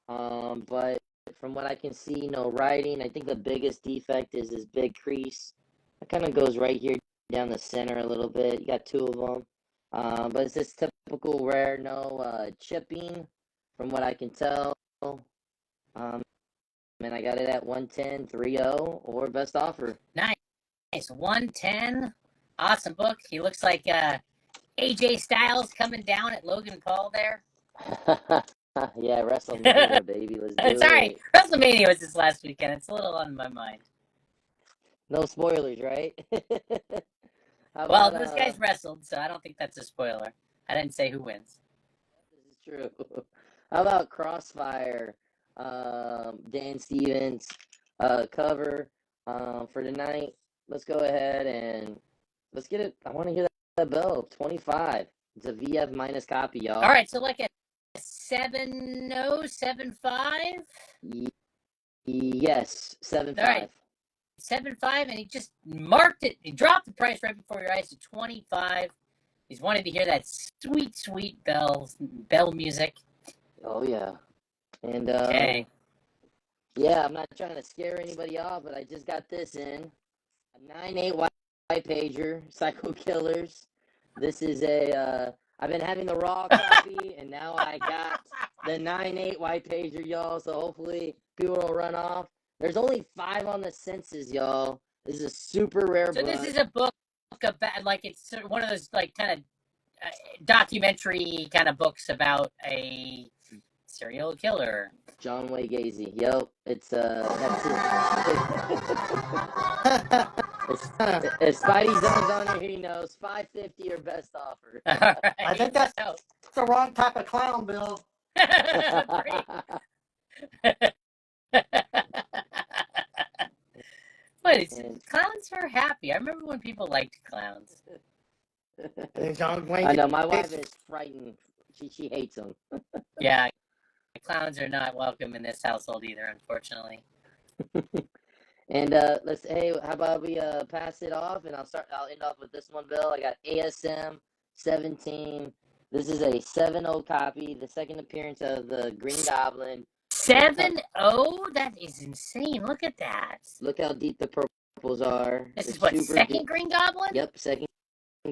But from what I can see, no writing. I think the biggest defect is this big crease. It kind of goes right here down the center a little bit. You got two of them. But it's this typical rare, no chipping from what I can tell. And I got it at 110, 3.0 or best offer. Nice. 110. Awesome book. He looks like AJ Styles coming down at Logan Paul there. Yeah, WrestleMania, baby. Let's do it. Sorry, WrestleMania was this last weekend. It's a little on my mind. No spoilers, right? Well, this guy's wrestled, so I don't think that's a spoiler. I didn't say who wins. This is true. How about Crossfire? Dan Stevens cover for tonight. Let's go ahead and let's get it. I want to hear that bell. 25. It's a VF minus copy, y'all. All right, so like a 7.0, 7.5? Yes, 7.5. All right. 7.5, and he just marked it. He dropped the price right before your eyes to 25. He's wanting to hear that sweet, sweet bell music. Oh yeah, and okay. Yeah, I'm not trying to scare anybody off, but I just got this in a 9.8 white pager, Psycho Killers. This is I've been having the raw copy, and now I got the 9.8 white pager, y'all. So hopefully people don't run off. There's only 5 on the census, y'all. This is a super rare So book. this is a book about, like, it's one of those, like, kind of documentary kind of books about a serial killer. John Wayne Gacy. Yep. It's that's it. If Spidey Zone's on here, he knows. $5.50 or best offer. All right. I think that's the wrong type of clown, Bill. Wait, clowns are happy. I remember when people liked clowns. And John Wayne. I know my wife is frightened. She hates them. Yeah, clowns are not welcome in this household either, unfortunately. And hey, how about we pass it off, and I'll end off with this one, Bill. I got ASM 17. This is a 7.0 copy, the second appearance of the Green Goblin. 7.0? That is insane. Look at that. Look how deep the purples are. This They're is what, super second deep. Green Goblin? Yep, second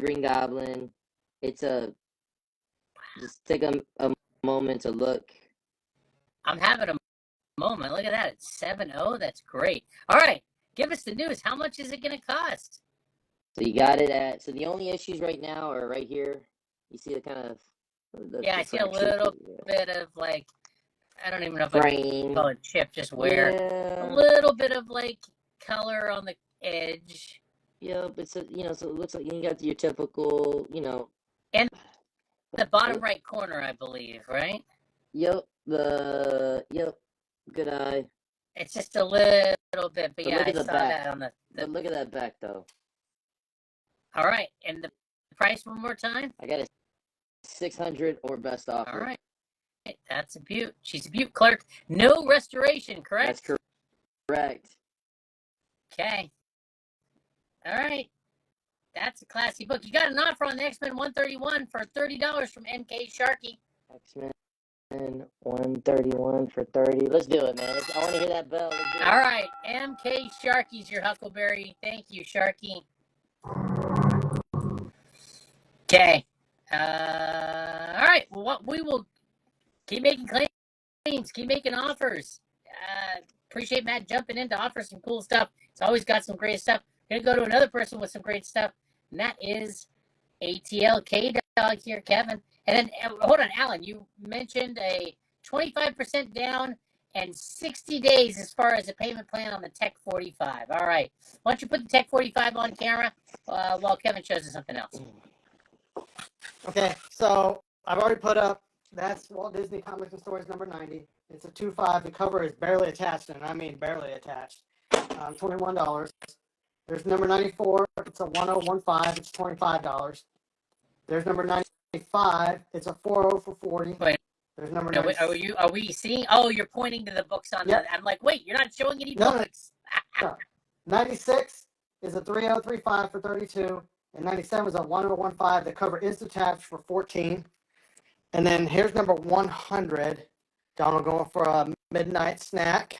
Green Goblin. It's just take a moment to look. I'm having a moment. Look at that. It's 7.0. That's great. All right. Give us the news. How much is it going to cost? So you got it at. So the only issues right now are right here. You see the kind of. Yeah, I see a little bit of, like, I don't even know if I frame. call it chip, just wear. Yeah. A little bit of, like, color on the edge. Yep, it's so it looks like you got your typical, And the bottom right corner, I believe, right? Yep, good eye. It's just a little bit, but But yeah, look I at the saw back. that on the. But look at that back though. All right, and the price one more time. I got a 600 or best offer. All right, that's a beaut. She's a beaut clerk. No restoration, correct? That's correct. Okay. All right. That's a classy book. You got an offer on the X-Men 131 for $30 from MK Sharkey. X-Men 131 for 30. Let's do it, man. I want to hear that bell. Let's do it. All right. MK Sharkey's your Huckleberry. Thank you, Sharkey. Okay. All right. Well, we will keep making claims, keep making offers. Appreciate Matt jumping in to offer some cool stuff. It's always got some great stuff. Gonna go to another person with some great stuff, and that is ATLK Dog here, Kevin. And then, hold on, Alan, you mentioned a 25% down and 60 days as far as a payment plan on the Tech 45. All right. Why don't you put the Tech 45 on camera while Kevin shows us something else? Okay, so I've already put up, that's Walt Disney Comics and Stories number 90. It's a 2.5. The cover is barely attached, and I mean barely attached. $21. There's number 94. It's a 1015. It's $25. There's number 95. It's a 40 for 40. Wait. There's number No, 96. are we seeing? Oh, you're pointing to the books on Yep. the. I'm like, wait, you're not showing any No, no. books. 96 is a 3035 for 32. And 97 is a 1015. The cover is detached for 14. And then here's number 100. Donald going for a midnight snack.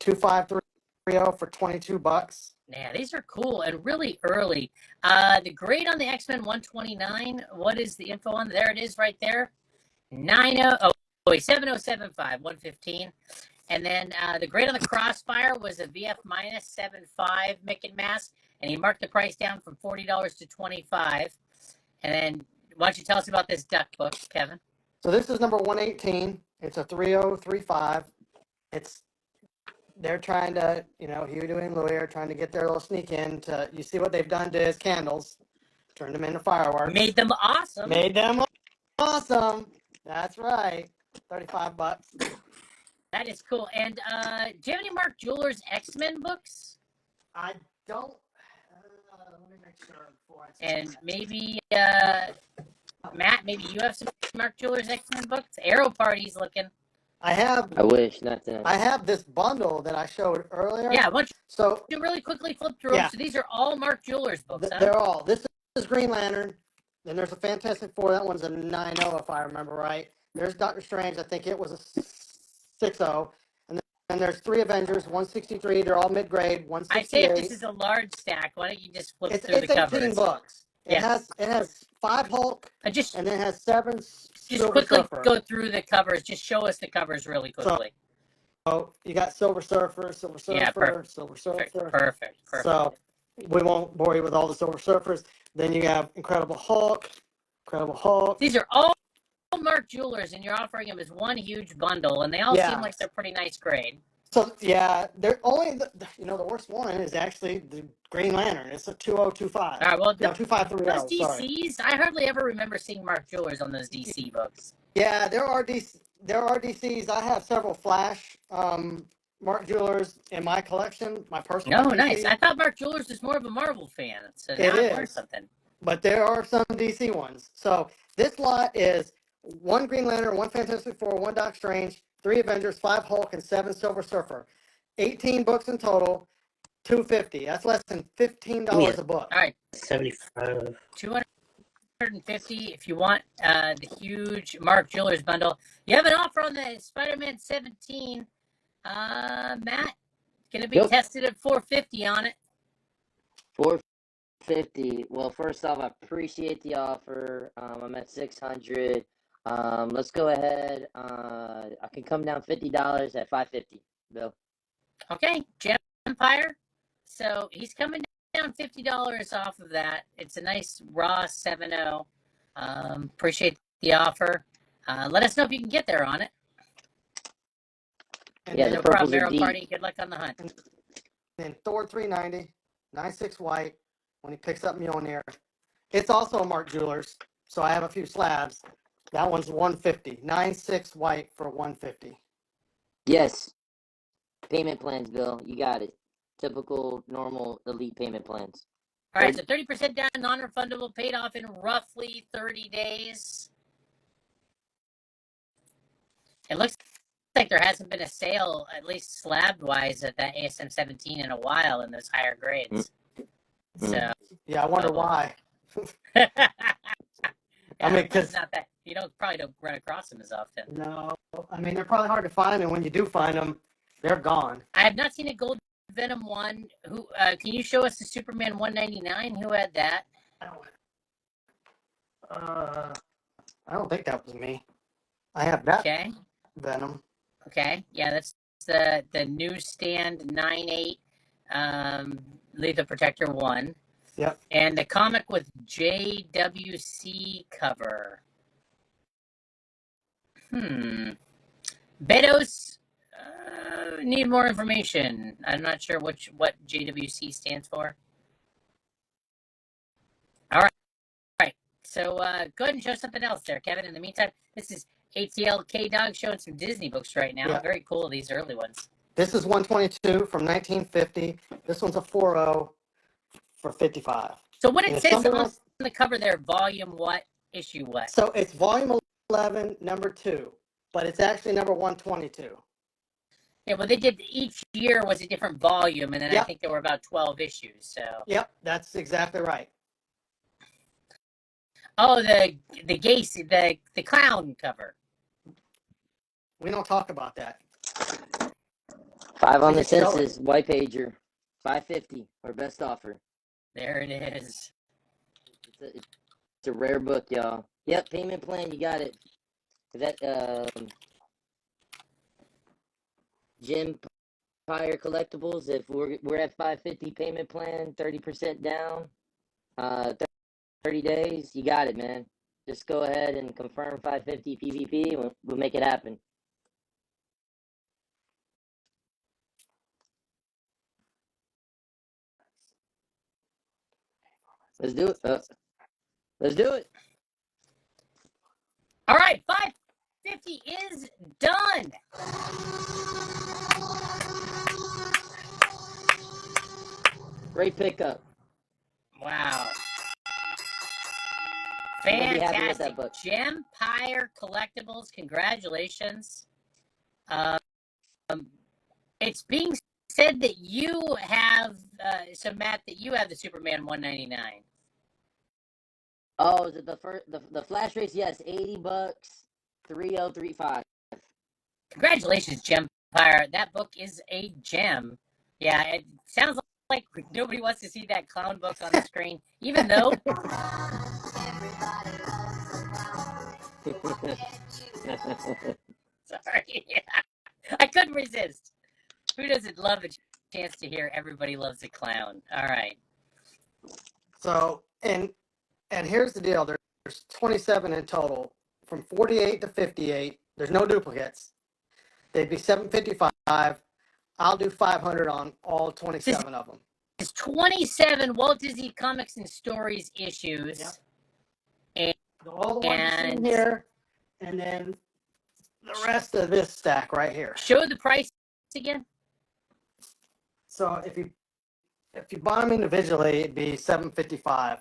2530 for $22. Yeah, these are cool and really early. The grade on the X-Men 129. What is the info on? There it is, right there. 7075 115. And then the grade on the Crossfire was a VF minus 75 Mick and Mask, and he marked the price down from $40 to $25. And then why don't you tell us about this duck book, Kevin? So this is number 118. It's a 3035. They're trying to, Huey, Dewey, and Louie are trying to get their little sneak in to, you see what they've done to his candles. Turned them into fireworks. Made them awesome. Made them awesome. That's right. $35. That is cool. And do you have any Mark Jewelers X-Men books? I don't. Let me make sure before I say And that. maybe, Matt, maybe you have some Mark Jewelers X-Men books? Arrow Party's looking. I have I have this bundle that I showed earlier. Yeah, why don't So you really quickly flip through Yeah. them? So these are all Mark Jewelers books, huh? they're all. This is Green Lantern. Then there's a Fantastic Four. That one's a 9.0 if I remember right. There's Doctor Strange. I think it was a 6.0. And then there's 3 Avengers, 163. They're all mid-grade. I'd 168. say if this is a large stack, why don't you just flip It's through the 18 covers? books. It Yeah. has 5 Hulk, Just and then it has 7 just Silver quickly Surfer. go through the covers. Just show us the covers really quickly. you got Silver Surfer, Silver Surfer, Yeah, Silver Surfer. Perfect. So we won't bore you with all the Silver Surfers. Then you have Incredible Hulk. These are all Mark Jewelers, and you're offering them as one huge bundle, and they all Yeah. seem like they're pretty nice grade. So yeah, they're only the worst one is actually the Green Lantern. It's a 2025. All right, well, No, 2530. those Sorry. DCs, I hardly ever remember seeing Mark Jewelers on those DC books. Yeah, there are DCs. I have several Flash Mark Jewelers in my collection, my personal. Oh, DC. nice. I thought Mark Jewelers was more of a Marvel fan, so now I learned something. But there are some DC ones. So this lot is 1 Green Lantern, 1 Fantastic Four, 1 Doc Strange, 3 Avengers, 5 Hulk, and 7 Silver Surfer. 18 books in total, $250. That's less than $15 a book. All right, 75. 250 if you want the huge Mark Jewelers bundle. You have an offer on the Spider-Man 17. Matt, gonna be tested at 450 on it. 450. Well, first off, I appreciate the offer. I'm at 600. Let's go ahead. I can come down $50 at 550. Bill. Okay, Gem Empire. So he's coming down $50 off of that. It's a nice raw 7.0. Appreciate the offer. Let us know if you can get there on it. And Yeah, then, the purples are Arrow deep. Party. Good luck on the hunt. then Thor 390, 96 white when he picks up Mjolnir. It's also Mark Jewelers, so I have a few slabs. That one's 150. 96 white for 150. Yes. Payment plans, Bill. You got it. Typical, normal, elite payment plans. All right, so 30% down, non-refundable, paid off in roughly 30 days. It looks like there hasn't been a sale, at least slab-wise, at that ASM 17 in a while in those higher grades. So Yeah, I wonder why. yeah, I mean, 'cause- it's not that you probably don't run across them as often. No, I mean, they're probably hard to find, and when you do find them, they're gone. I have not seen a Gold Venom one. Who can you show us the Superman 199? Who had that? I don't think that was me. I have that Okay. Venom. Okay, yeah, that's the newsstand 9.8 Lethal Protector 1. Yep. And the comic with JWC cover. Betos need more information. I'm not sure what JWC stands for. All right. So go ahead and show something else there, Kevin. In the meantime, this is ATL K-Dog showing some Disney books right now. Yeah. Very cool, these early ones. This is 122 from 1950. This one's a 4.0 for 55. So what And it if says something on else- the cover there, volume what, issue what? So it's volume 11, number 2, but it's actually number 122. Yeah, well, they did each year was a different volume, and then I Yep. think there were about 12 issues. So Yep, that's exactly right. oh, the Gacy, the clown cover. We don't talk about that. 5 on the Just show it. census, white pager, 550, our best offer. There it is. It's a rare book, y'all. Yep, payment plan, you got it. That Gem Empire Collectibles. If we're at 550 payment plan, 30% down, 30 days, you got it, man. Just go ahead and confirm 550 PVP. We'll make it happen. Let's do it. Let's do it. All right, 550 is done. Great pickup. Wow. I'm gonna be happy with that Fantastic. book. Gempire Collectibles, congratulations. It's being said that you have, so Matt, that you have the Superman 199. Oh, is it the flash race? Yes, $80, 3035. Congratulations, Gempire. That book is a gem. Yeah, it sounds like nobody wants to see that clown book on the screen, even though sorry, I couldn't resist. would love a chance to hear Everybody Loves a Clown. All right. So, and here's the deal. There's 27 in total, from 48 to 58. There's no duplicates. They'd be $755. I'll do 500 on all 27 of them. It's 27 Walt Disney Comics and Stories issues. Yep. And All the ones in here, and then the rest of this stack right here. show the price again. So if you bought them individually, it'd be $755.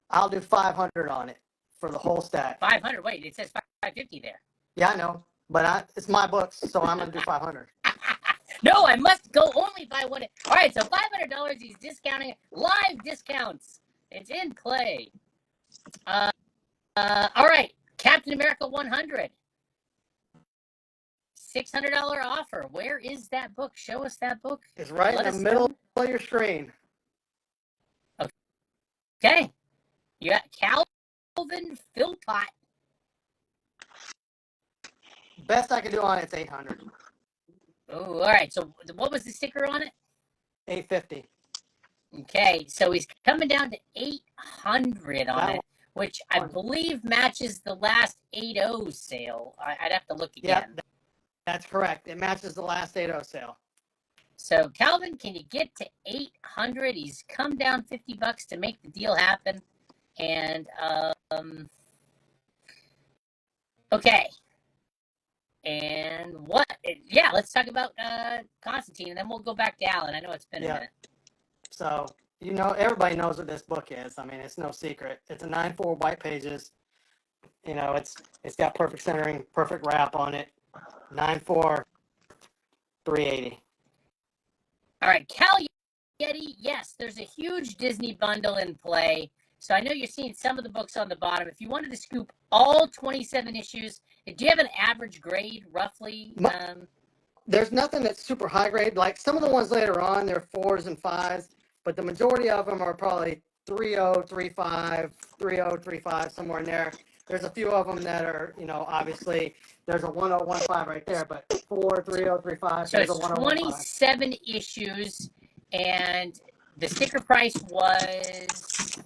I'll do 500 on it for the whole stack. 500. Wait, it says 550 there. Yeah, I know, but it's my books, so I'm gonna do 500. No, I must go only by what it. All right, so $500. He's discounting live discounts. It's in play. All right, Captain America 100. $600 offer. Where is that book? Show us that book. It's right Let in us the middle know. of your screen. Okay. You got Calvin Philpott. Best I can do on it's 800. Oh, all right. So what was the sticker on it? 850. Okay, so he's coming down to 800 on That it, which I believe matches the last 8.0 sale. I'd have to look Yeah, again. that's correct. It matches the last 8.0 sale. So Calvin, can you get to 800? He's come down $50 to make the deal happen. And okay. And what? Yeah, let's talk about Constantine, and then we'll go back to Alan. I know it's been a minute. So, everybody knows what this book is. I mean, it's no secret. It's a 9/4 white pages. It's got perfect centering, perfect wrap on it. 9/4, 380. All right, Cal Yeti, yes, there's a huge Disney bundle in play. So I know you're seeing some of the books on the bottom. If you wanted to scoop all 27 issues, do you have an average grade, roughly? There's nothing that's super high grade. Like some of the ones later on, they're 4s and 5s, but the majority of them are probably 3.0, 3.5, 3.0, 3.5, somewhere in there. There's a few of them that are, obviously, there's a 1.0, 1.5 right there, but 4, 3.0, 3.5. So it's 27 issues, and the sticker price was...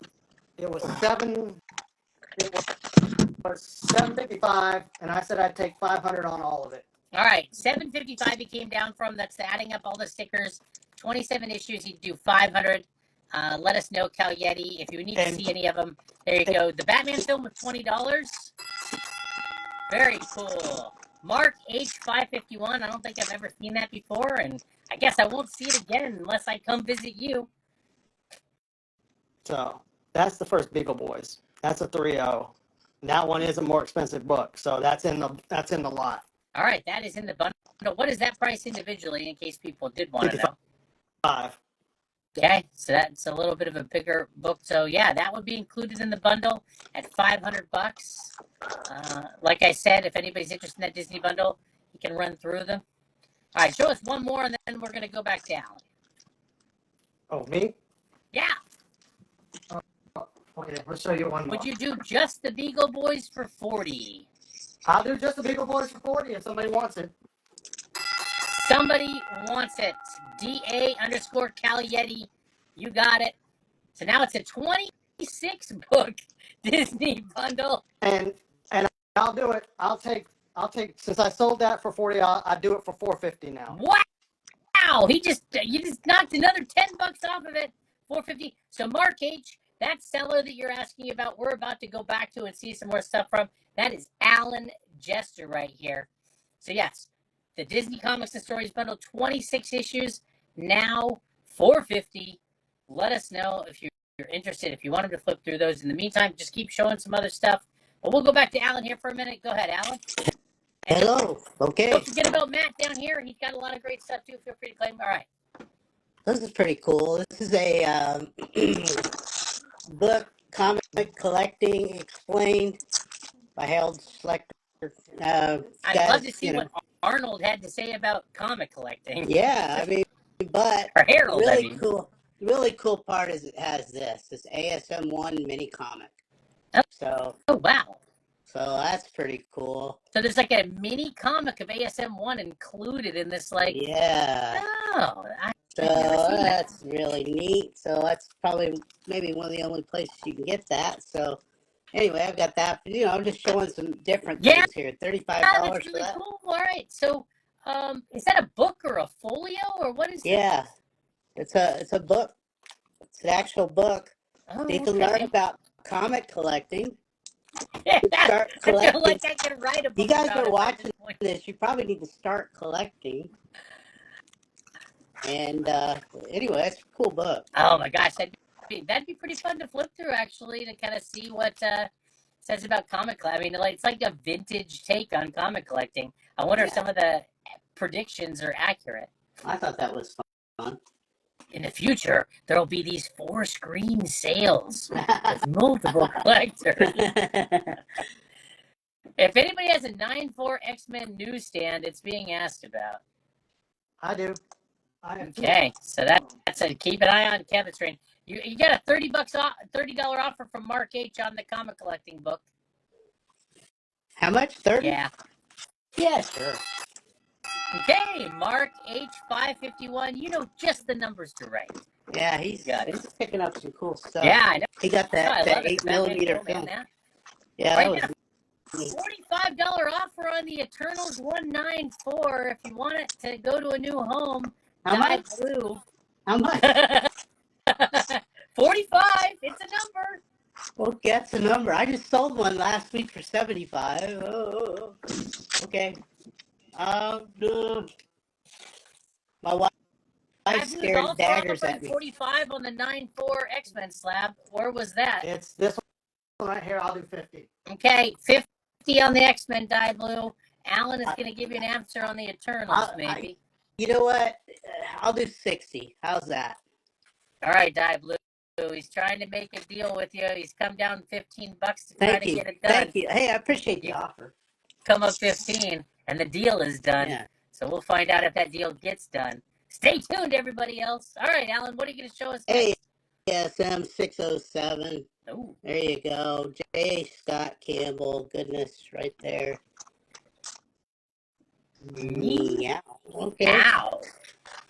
It was $755, and I said I'd take 500 on all of it. All right, $755 it came down from. That's adding up all the stickers. 27 issues, you do 500. Let us know, Cal Yeti, if you need to see any of them. There you go. The Batman film with $20. Very cool. Mark H551. I don't think I've ever seen that before, and I guess I won't see it again unless I come visit you. So that's the first Beagle Boys. That's a 3.0. That one is a more expensive book, so that's in the lot. All right, that is in the bundle. What is that price individually, in case people did want to know? 5. Okay, so that's a little bit of a bigger book. So yeah, that would be included in the bundle at $500. Like I said, if anybody's interested in that Disney bundle, you can run through them. All right, show us one more, and then we're going to go back to Alan. Oh, me? Yeah. Okay, we'll show you one more. Would you do just the Beagle Boys for 40? I'll do just the Beagle Boys for 40 if somebody wants it. Somebody wants it. DA_Cal Yeti. You got it. So now it's a 26 book Disney bundle. And I'll do it. I'll take since I sold that for 40, I'll do it for 450 now. Wow! You just knocked another $10 off of it. 450. So Mark H, that seller that you're asking about, we're about to go back to and see some more stuff from. That is Alan Jester right here. So yes, the Disney Comics and Stories bundle, 26 issues, now $450. Let us know if you're interested, if you want him to flip through those. In the meantime, just keep showing some other stuff. But we'll go back to Alan here for a minute. Go ahead, Alan. Hello. Okay. Don't forget about Matt down here. He's got a lot of great stuff too. Feel free to claim. All right. This is pretty cool. This is a book, Comic Collecting Explained by Harold Schlechter. I'd love to see what Arnold had to say about comic collecting. Yeah, I mean, but or Harold, really cool part is it has this ASM1 mini comic. Oh. So wow. So that's pretty cool. So there's like a mini comic of ASM1 included in this, like. Yeah. Oh, So that's really neat. So that's probably maybe one of the only places you can get that. So anyway, I've got that. You know, I'm just showing some different Yeah. things here. $35 that's for really that. cool. All right. So, is that a book or a folio or what is it? Yeah, it's a book. It's an actual book. Oh, You can learn about comic collecting. Start I feel collecting. like I could write a book. You guys about are it at watching this point. this. You probably need to start collecting. And anyway, that's a cool book. Oh my gosh, that'd be pretty fun to flip through actually, to kind of see what says about comic collecting. I mean, like, it's like a vintage take on comic collecting. I wonder if some of the predictions are accurate. I thought that was fun. In the future, there'll be these 4-screen sales with multiple collectors. If anybody has a 9.4 X-Men newsstand, it's being asked about. I do. I have two. Okay, so that's a keep an eye on Kevin Train. You got a $30 offer from Mark H on the comic collecting book. How much? 30? Yeah. Yeah, sure. Okay, Mark H 551. You know just the numbers to write. Yeah, he's Got it. he's picking up some cool stuff. Yeah, I know. He got that, I love it. 8mm film. Yeah, Right that now, was neat. $45 offer on the Eternals 194 if you want it to go to a new home. How much? Blue. How much? 45. It's a number. Well, that's the number. I just sold one last week for 75. Oh, okay. My wife stared also daggers offered at me. 45 on the 9.4 X-Men slab. Where was that? It's this one right here. I'll do 50. Okay, 50 on the X-Men Die Blue. Alan is going to give you an answer on the Eternals, maybe. You know what? I'll do 60. How's that? All right, Die Blue. He's trying to make a deal with you. He's come down $15 to try Thank to you. get it done. Thank you. Hey, I appreciate the offer. Come up 15, and the deal is done. Yeah. So we'll find out if that deal gets done. Stay tuned, everybody else. All right, Alan, what are you going to show us Hey, next? ASM 607. Ooh. There you go. J. Scott Campbell. Goodness, right there. Yeah. Okay. Ow.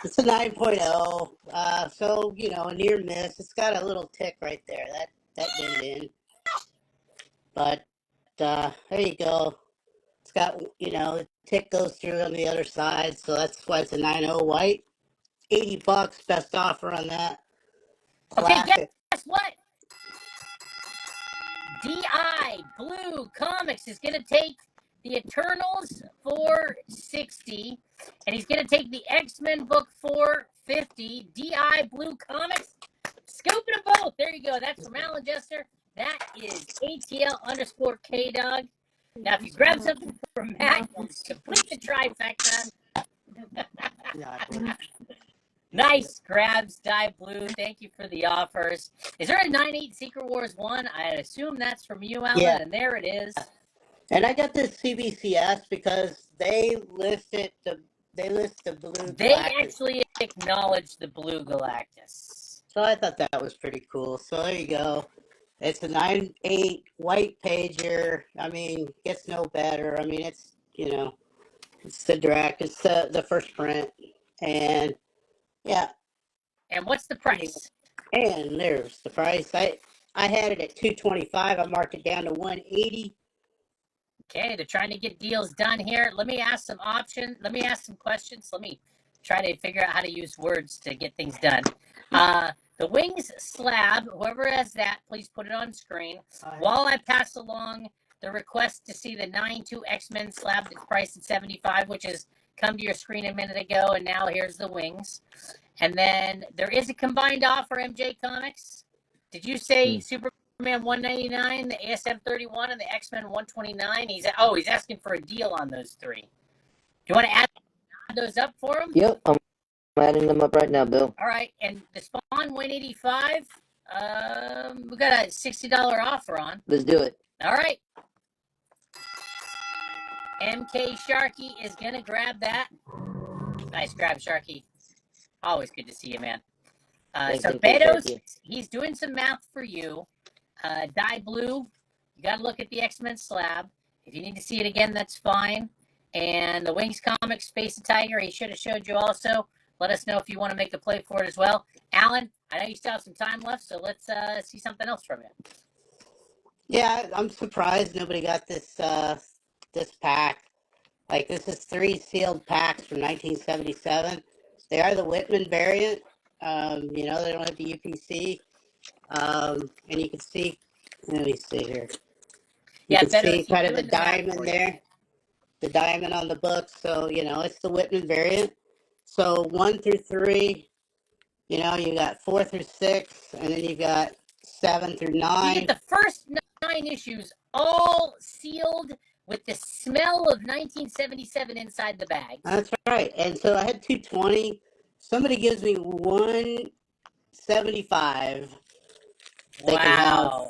It's a 9.0. So, you know, a near miss. It's got a little tick right there. That didn't in. But there you go. It's got, you know, the tick goes through on the other side. So that's why it's a 9.0 white. $80. Best offer on that. Okay, Classic. guess what? DI Blue Comics is going to take the Eternals for $60, and he's going to take the X-Men book for $50. DI Blue Comics, scooping them both. There you go. That's from Alan Jester. That is ATL_KDog. Now, if you grab something from Matt, you'll complete the trifecta. Yeah, I believe. Nice grabs, Die Blue. Thank you for the offers. Is there a 9.8 Secret Wars 1? I assume that's from you, Alan, Yeah. and there it is. And I got this CBCS because they list the blue. They Galactus. actually acknowledged the Blue Galactus. So I thought that was pretty cool. So there you go. It's a 9.8 white pager. I mean, gets no better. I mean, it's, you know, it's the direct. It's the first print. And yeah. And what's the price? And there's the price. I had it at $225. I marked it down to $180. Okay, they're trying to get deals done here. Let me ask some options. Let me ask some questions. Let me try to figure out how to use words to get things done. The Wings slab, whoever has that, please put it on screen. While I pass along the request to see the 9.2 X-Men slab that's priced at $75, which has come to your screen a minute ago, and now here's the Wings. And then there is a combined offer, MJ Comics. Did you say Superman 199, the ASM 31, and the X-Men 129? He's asking for a deal on those three. Do you want to add those up for him? Yep, I'm adding them up right now, Bill. All right, and the Spawn 185, we got a $60 offer on. Let's do it. All right. MK Sharky is going to grab that. Nice grab, Sharky. Always good to see you, man. Thanks, So MK Betos, Sharky. he's doing some math for you. Die Blue, you got to look at the X-Men slab. If you need to see it again, that's fine. And the Wings comic, Space and Tiger, he should have showed you also. Let us know if you want to make a play for it as well. Alan, I know you still have some time left, so let's see something else from you. Yeah, I'm surprised nobody got this this pack. Like, this is 3 sealed packs from 1977. They are the Whitman variant. You know, they don't have the UPC. And you can see, let me see here. You can see kind of the diamond there, the diamond on the book. So, you know, it's the Whitman variant. So 1 through 3, you know, you got 4 through 6, and then you got 7 through 9. You get the first 9 issues all sealed with the smell of 1977 inside the bag. That's right. And so I had 220. Somebody gives me 175. They can have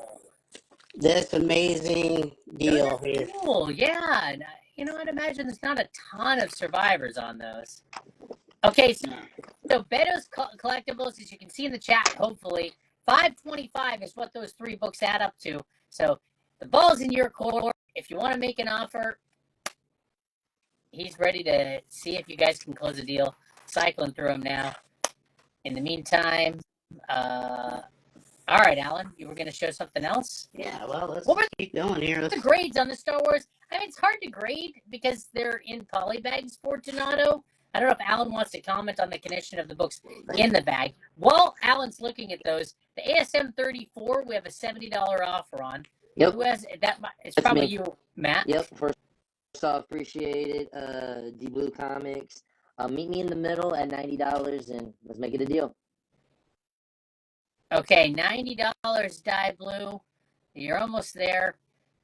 this amazing deal here. Cool, yeah. And, you know, I'd imagine there's not a ton of survivors on those. Okay, so Beto's Collectibles, as you can see in the chat, hopefully, $525 is what those 3 books add up to. So the ball's in your court. If you want to make an offer, he's ready to see if you guys can close a deal. Cycling through them now. In the meantime, all right, Alan, you were going to show something else? Yeah, well, let's keep going here. The grades on the Star Wars. I mean, it's hard to grade because they're in poly bags, Fortunato. I don't know if Alan wants to comment on the condition of the books in the bag. While Alan's looking at those, the ASM 34, we have a $70 offer on. Yep. Who has that? It's That's probably me. you, Matt. Yep. First off, appreciate it. D Blue Comics. Meet me in the middle at $90, and let's make it a deal. Okay, $90 Die Blue. You're almost there.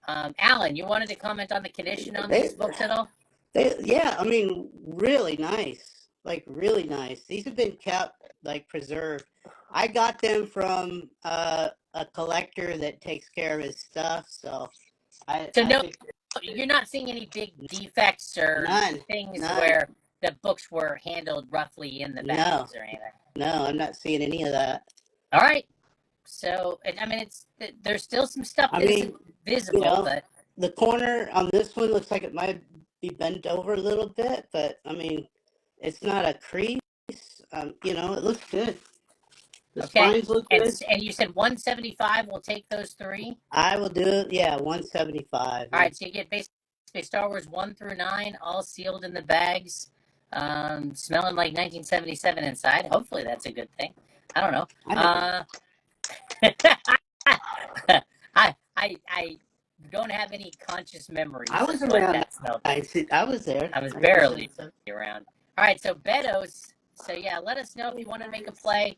Alan, you wanted to comment on the condition on these books at all? Yeah, I mean, really nice. Like, really nice. These have been kept, like, preserved. I got them from a collector that takes care of his stuff, so you're not seeing any big defects or things where the books were handled roughly in the bags or anything? No, I'm not seeing any of that. All right. So, I mean, there's still some stuff that isn't visible. You know, but the corner on this one looks like it might be bent over a little bit, but, I mean, it's not a crease. You know, it looks good. The spines look good. And you said 175. We'll take those 3. I will do it. Yeah, 175. All right, so you get basically Star Wars 1 through 9, all sealed in the bags, smelling like 1977 inside. Hopefully, that's a good thing. I don't know. I don't have any conscious memory. I was around. I was there. I was barely around. All right, so Beto's. So yeah, let us know if you want to make a play.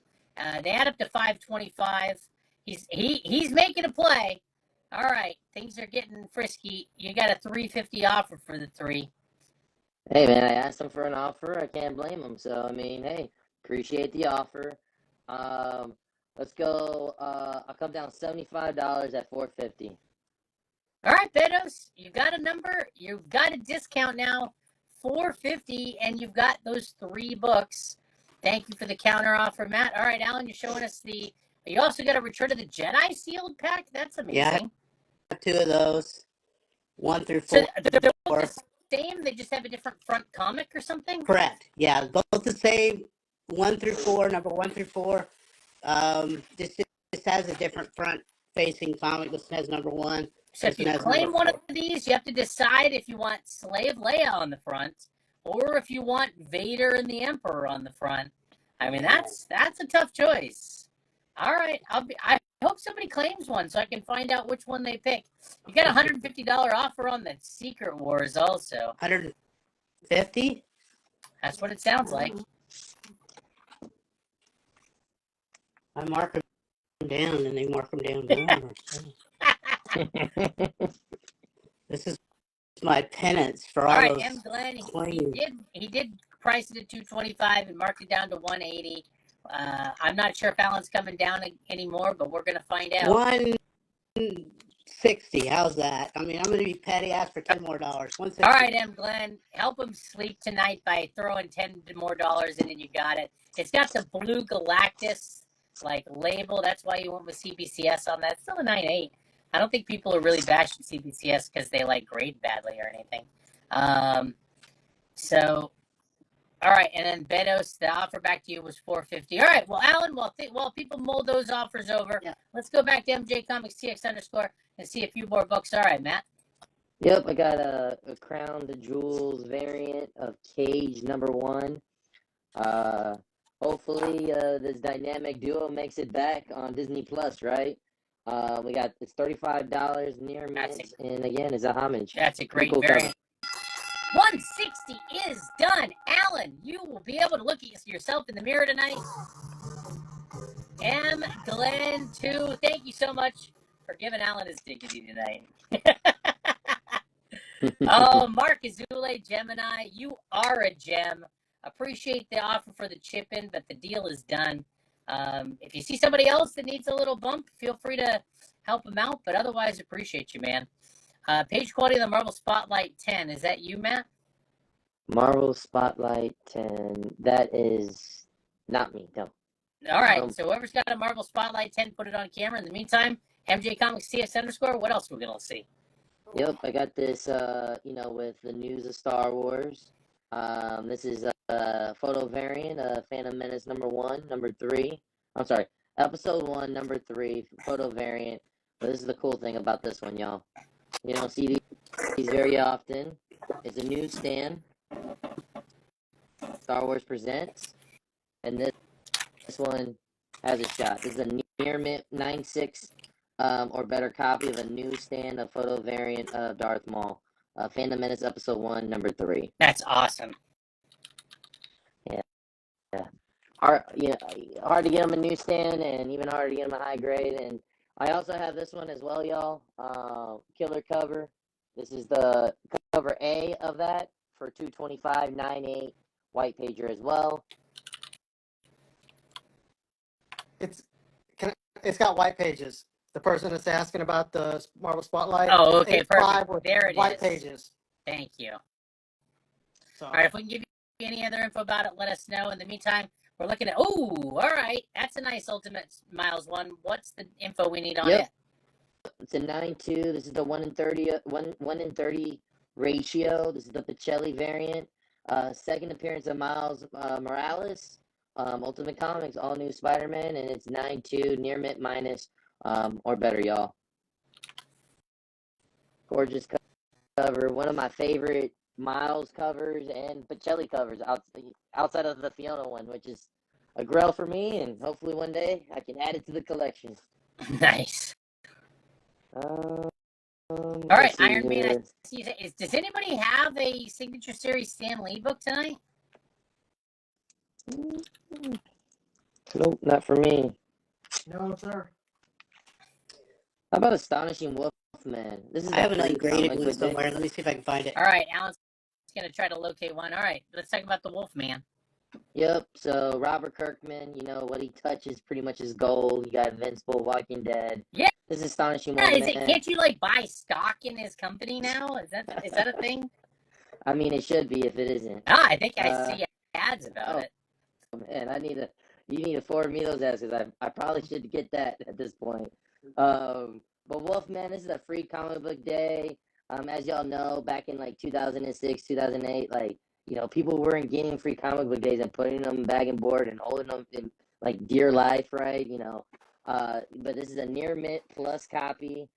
They add up to $525. He's making a play. All right, things are getting frisky. You got a $350 offer for the 3. Hey man, I asked him for an offer. I can't blame him. So I mean, hey, appreciate the offer. Let's go. I'll come down $75 at $450. All right, Betos, you got a number. You've got a discount now, $450, and you've got those 3 books. Thank you for the counter offer, Matt. All right, Alan, you're showing us you also got a Return of the Jedi sealed pack. That's amazing. Yeah, I have 2 of those, 1 through 4. So they're both the same. They just have a different front comic or something. Correct. Yeah, both the same. 1 through 4, number 1 through 4. This has a different front-facing comic. This has number 1. So if you claim one of these, you have to decide if you want Slave Leia on the front, or if you want Vader and the Emperor on the front. I mean, that's a tough choice. All right, I hope somebody claims one so I can find out which one they pick. You got a $150 offer on the Secret Wars also. 150? That's what it sounds like. I mark them down, and they mark them down more. This is my penance for all right, those M. Glenn, claims. he did price it at $225 and marked it down to $180. I'm not sure if Alan's coming down anymore, but we're going to find out. $160. How's that? I mean, I'm going to be petty. Ask for $10 more. $160. All right, M. Glenn, help him sleep tonight by throwing $10 more in, and you got it. It's got the blue Galactus label. That's why you went with CBCS on that. It's still a 9.8. I don't think people are really bashing CBCS because they like grade badly or anything. So, all right, and then Betos, the offer back to you was $450. All right, well, Alan, while people mull those offers over, let's go back to MJ Comics TX _ and see a few more books. All right, Matt. Yep, I got a Crown the Jewels variant of Cage #1. Hopefully, this dynamic duo makes it back on Disney Plus, right? It's $35 near mint, and again, it's a homage. That's a great cool variant. 160 is done. Alan, you will be able to look at yourself in the mirror tonight. M. Glenn, too. Thank you so much for giving Alan his dignity tonight. Oh, Mark Azule, Gemini, you are a gem. Appreciate the offer for the chip-in, but the deal is done. If you see somebody else that needs a little bump, feel free to help them out, but otherwise appreciate you, man. Page quality of the Marvel Spotlight 10. Is that you, Matt? Marvel Spotlight 10. That is not me, no. All right, so whoever's got a Marvel Spotlight 10, put it on camera. In the meantime, MJ Comics TX _ what else are we going to see? Yep, I got this, with the news of Star Wars. This is a photo variant of Phantom Menace #1, #3. I'm sorry, Episode 1, #3, photo variant. But this is the cool thing about this one, y'all. You don't see these very often. It's a newsstand. Star Wars Presents. And this one has a shot. This is a near mint 9.6 or better copy of a newsstand, a photo variant of Darth Maul. Phantom Menace Episode 1, #3. That's awesome. Yeah. Hard to get them a newsstand, and even harder to get them a high grade. And I also have this one as well, y'all. Killer cover. This is the cover A of that for $225, 9.8 white pager as well. It's got white pages. The person that's asking about the Marvel Spotlight. Oh, okay, it's 5 perfect. with There it white is. pages. Thank you. So, all right, if we can give you any other info about it, let us know. In the meantime, we're looking at, all right, that's a nice Ultimate Miles one. What's the info we need on it? It's a 9.2. This is the 1 in 30 ratio. This is the Pacelli variant. Second appearance of Miles Morales. Ultimate Comics, all new Spider-Man, and it's 9.2, near mint minus, or better, y'all. Gorgeous cover. One of my favorite Miles covers and Pacelli covers outside of the Fiona one, which is a grail for me, and hopefully one day I can add it to the collection. Nice. All right, Iron Man. Does anybody have a Signature Series Stan Lee book tonight? Nope, not for me. no, sir. How about Astonishing Wolfman? This is I have an free ungraded comic one book somewhere. day. Let me see if I can find it. All right, Alan's going to try to locate one. All right, let's talk about the Wolfman. Yep, so Robert Kirkman, what he touches pretty much is gold. You got Invincible, Walking Dead. Yeah. This is Astonishing Yeah, Wolfman. can't you buy stock in his company now? Is that a thing? I mean, it should be if it isn't. I think I see ads about it. Man, you need to forward me those ads because I probably should get that at this point. But Wolfman, this is a free comic book day. As y'all know, back in 2006, 2008, people weren't getting free comic book days and putting them bag and board and holding them in dear life, right? But this is a near mint plus copy,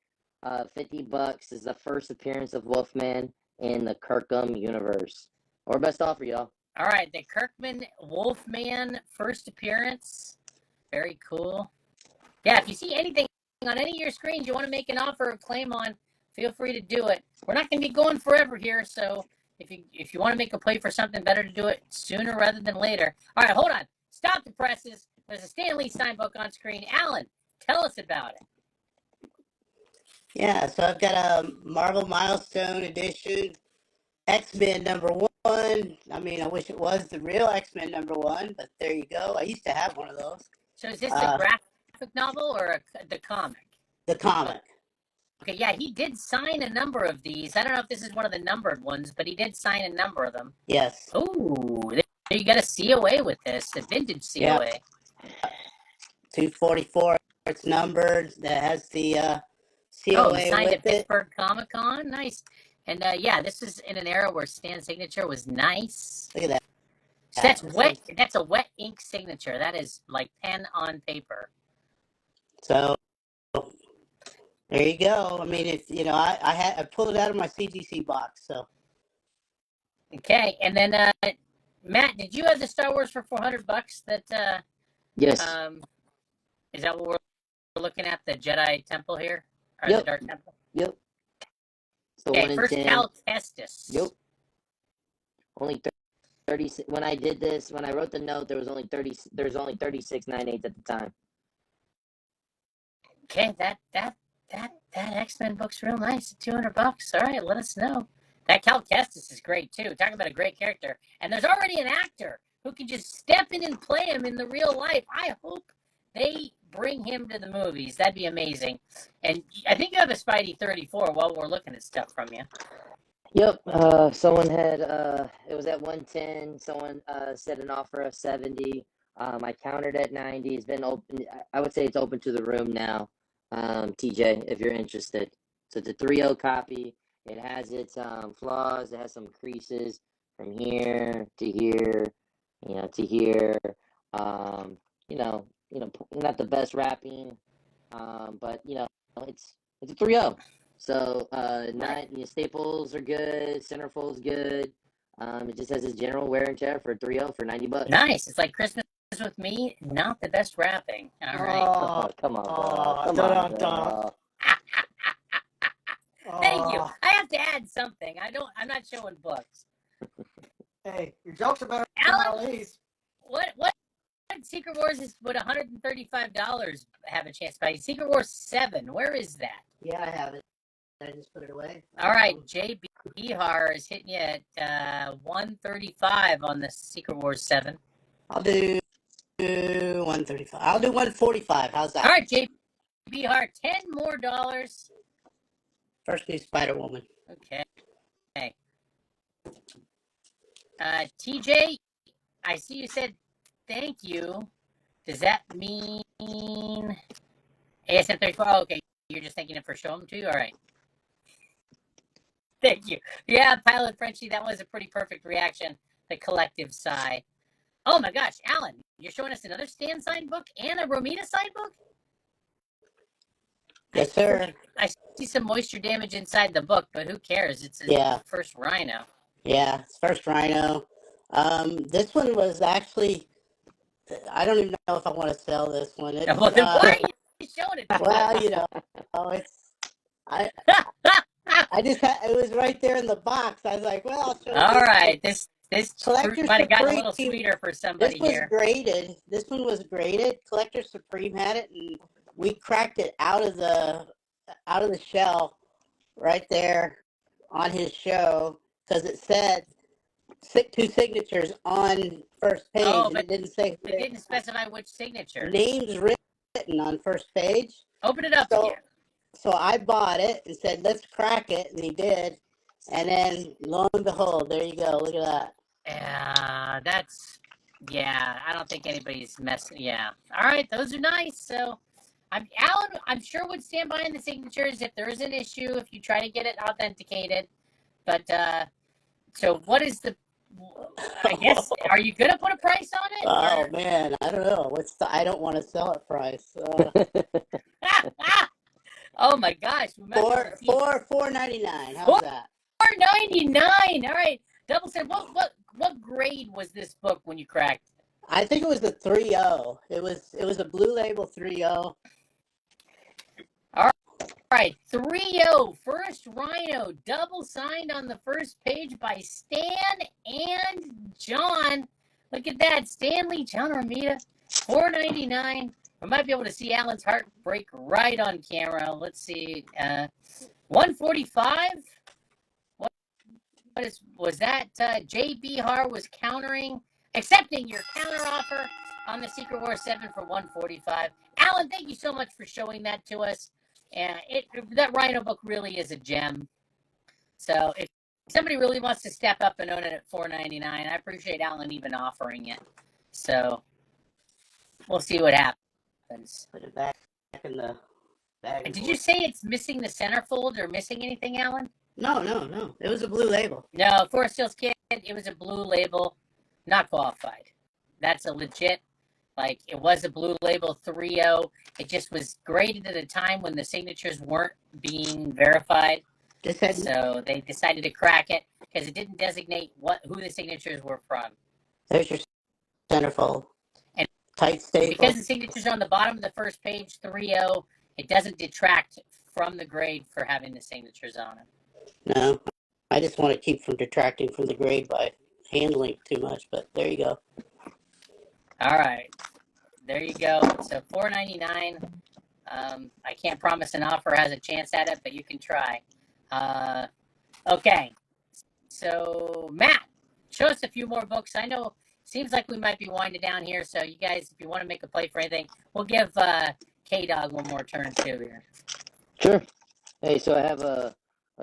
$50. This is the first appearance of Wolfman in the Kirkham universe. Or best offer, y'all. All right, the Kirkman Wolfman first appearance. Very cool. Yeah, if you see anything on any of your screens you want to make an offer or claim on, feel free to do it. We're not going to be going forever here, so if you want to make a play for something, better to do it sooner rather than later. All right, hold on. Stop the presses. There's a Stan Lee signed book on screen. Alan, tell us about it. Yeah, so I've got a Marvel Milestone edition, X-Men #1. I mean, I wish it was the real X-Men #1, but there you go. I used to have one of those. So is this a graphic novel or the comic? The comic. Okay, yeah, he did sign a number of these. I don't know if this is one of the numbered ones, but he did sign a number of them. Yes. Ooh, you got a COA with this, a vintage COA. Yep. 244. It's numbered. That has the COA he signed with at it. Pittsburgh Comic Con. Nice. And yeah, this is in an era where Stan's signature was nice. Look at that. So that's wet. That's a wet ink signature. That is like pen on paper. So there you go. I mean, it's I pulled it out of my CGC box. So Okay, and then Matt, did you have the Star Wars for $400? That Yes. is that what we're looking at? The Jedi Temple here, or Yep. the Dark Temple? Yep. So Okay, 1 in first 10. Cal Kestis. Yep. Only 30. When I did this, when I wrote the note, there was only 30. There's only 36.98 at the time. Okay, that X-Men book's real nice at $200. All right, let us know. That Cal Kestis is great too. Talking about a great character, and there's already an actor who can just step in and play him in the real life. I hope they bring him to the movies. That'd be amazing. And I think you have a Spidey 34 while we're looking at stuff from you. Yep. Someone had it was at 110. Someone said an offer of 70. I countered at 90. It's been open. I would say it's open to the room now. TJ, if you're interested. So it's a 3.0 copy. It has its flaws. It has some creases from here to here, to here. Not the best wrapping, but it's a 3.0. So staples are good, centerfold's good. It just has its general wear and tear for 3.0 for $90. Nice. It's like Christmas with me. Not the best wrapping. All right. Oh, come on, bro. Come on, bro. Thank you. I have to add something. I'm not showing books. Hey, your jokes are better Alan? than Ali's. What Secret Wars would $135 have a chance by? Secret Wars 7. Where is that? yeah, I have it. I just put it away. All right, JB Behar is hitting you at $135 on the Secret Wars 7. I'll do 135. I'll do 145. How's that? All right, JB Behar, $10 more. First new Spider Woman. Okay. TJ, I see you said thank you. Does that mean ASM 34? Oh, okay, you're just thanking it for showing them to you? All right. Thank you. Yeah, Pilot Frenchie, that was a pretty perfect reaction. The collective sigh. Oh my gosh, Alan, you're showing us another Stan signed book and a Romita signed book? Yes, sir. I see some moisture damage inside the book, but who cares? It's his first Rhino. Yeah, it's first Rhino. This one was actually, I don't even know if I want to sell this one. It's, Well, then why are you showing it? Well, I just had, it was right there in the box. I was like, well, I'll show All you. right, this Collector might have gotten a Supreme. little sweeter for somebody This was here. graded. This one was graded. Collector Supreme had it, and we cracked it out of the shell right there on his show because it said 2 signatures on first page, and but it didn't say It didn't specify which signature. names written on first page. Open it up So- again. So I bought it and said, let's crack it, and he did. And then lo and behold, there you go. Look at that. I don't think anybody's messing. Yeah. All right, those are nice. So, Alan, I'm sure would stand behind the signatures if there is an issue, if you try to get it authenticated. But, so what is I guess, are you going to put a price on it? Oh, man, I don't know. I don't want to sell it price. Oh my gosh. $4.99. How's that? $4.99. All right. Double said, what grade was this book when you cracked? I think it was the 3.0. It was a Blue Label 3.0. All right, 3.0, first Rhino, double signed on the first page by Stan and John. Look at that, Stanley, John Romita, $4.99. We might be able to see Alan's heart break right on camera. Let's see, $145. Was that J.B. Har was accepting your counter offer on the Secret Wars 7 for $145. Alan, thank you so much for showing that to us. And that Rhino book really is a gem. So if somebody really wants to step up and own it at $4.99, I appreciate Alan even offering it. So we'll see what happens. Put it back in the bag. And did you say it's missing the centerfold or missing anything, Alan? No, no, no. It was a blue label. No, Forest Hills Kid, it was a blue label, not qualified. That's a legit, like, it was a blue label 3.0. It just was graded at a time when the signatures weren't being verified. Just had So they decided to crack it because it didn't designate who the signatures were from. there's your centerfold. And Tight staple. Because the signatures are on the bottom of the first page, 3.0, it doesn't detract from the grade for having the signatures on it. No, I just want to keep from detracting from the grade by handling it too much. But there you go. All right, there you go. So $4.99. I can't promise an offer has a chance at it, but you can try. Okay, so Matt, show us a few more books. I know seems like we might be winding down here, so you guys, if you want to make a play for anything, we'll give K-Dog one more turn too here. Sure. Hey, so I have a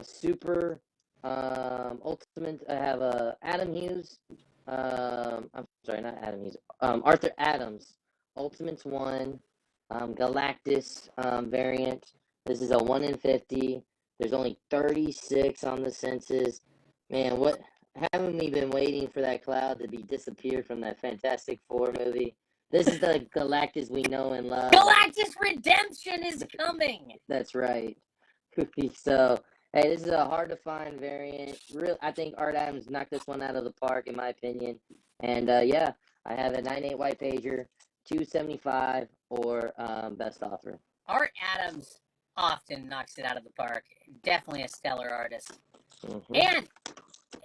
super ultimate. I have a Adam Hughes. I'm sorry, not Adam Hughes. Arthur Adams Ultimates 1 Galactus variant. This is a 1 in 50. There's only 36 on the census. Man, what haven't we been waiting for that cloud to be disappeared from that Fantastic Four movie? This is the Galactus we know and love. Galactus Redemption is coming. That's right. So, hey, this is a hard to find variant. I think Art Adams knocked this one out of the park, in my opinion. And yeah, I have a 9.8 white pager, $2.75 or best offer. Art Adams often knocks it out of the park. Definitely a stellar artist. Mm-hmm. And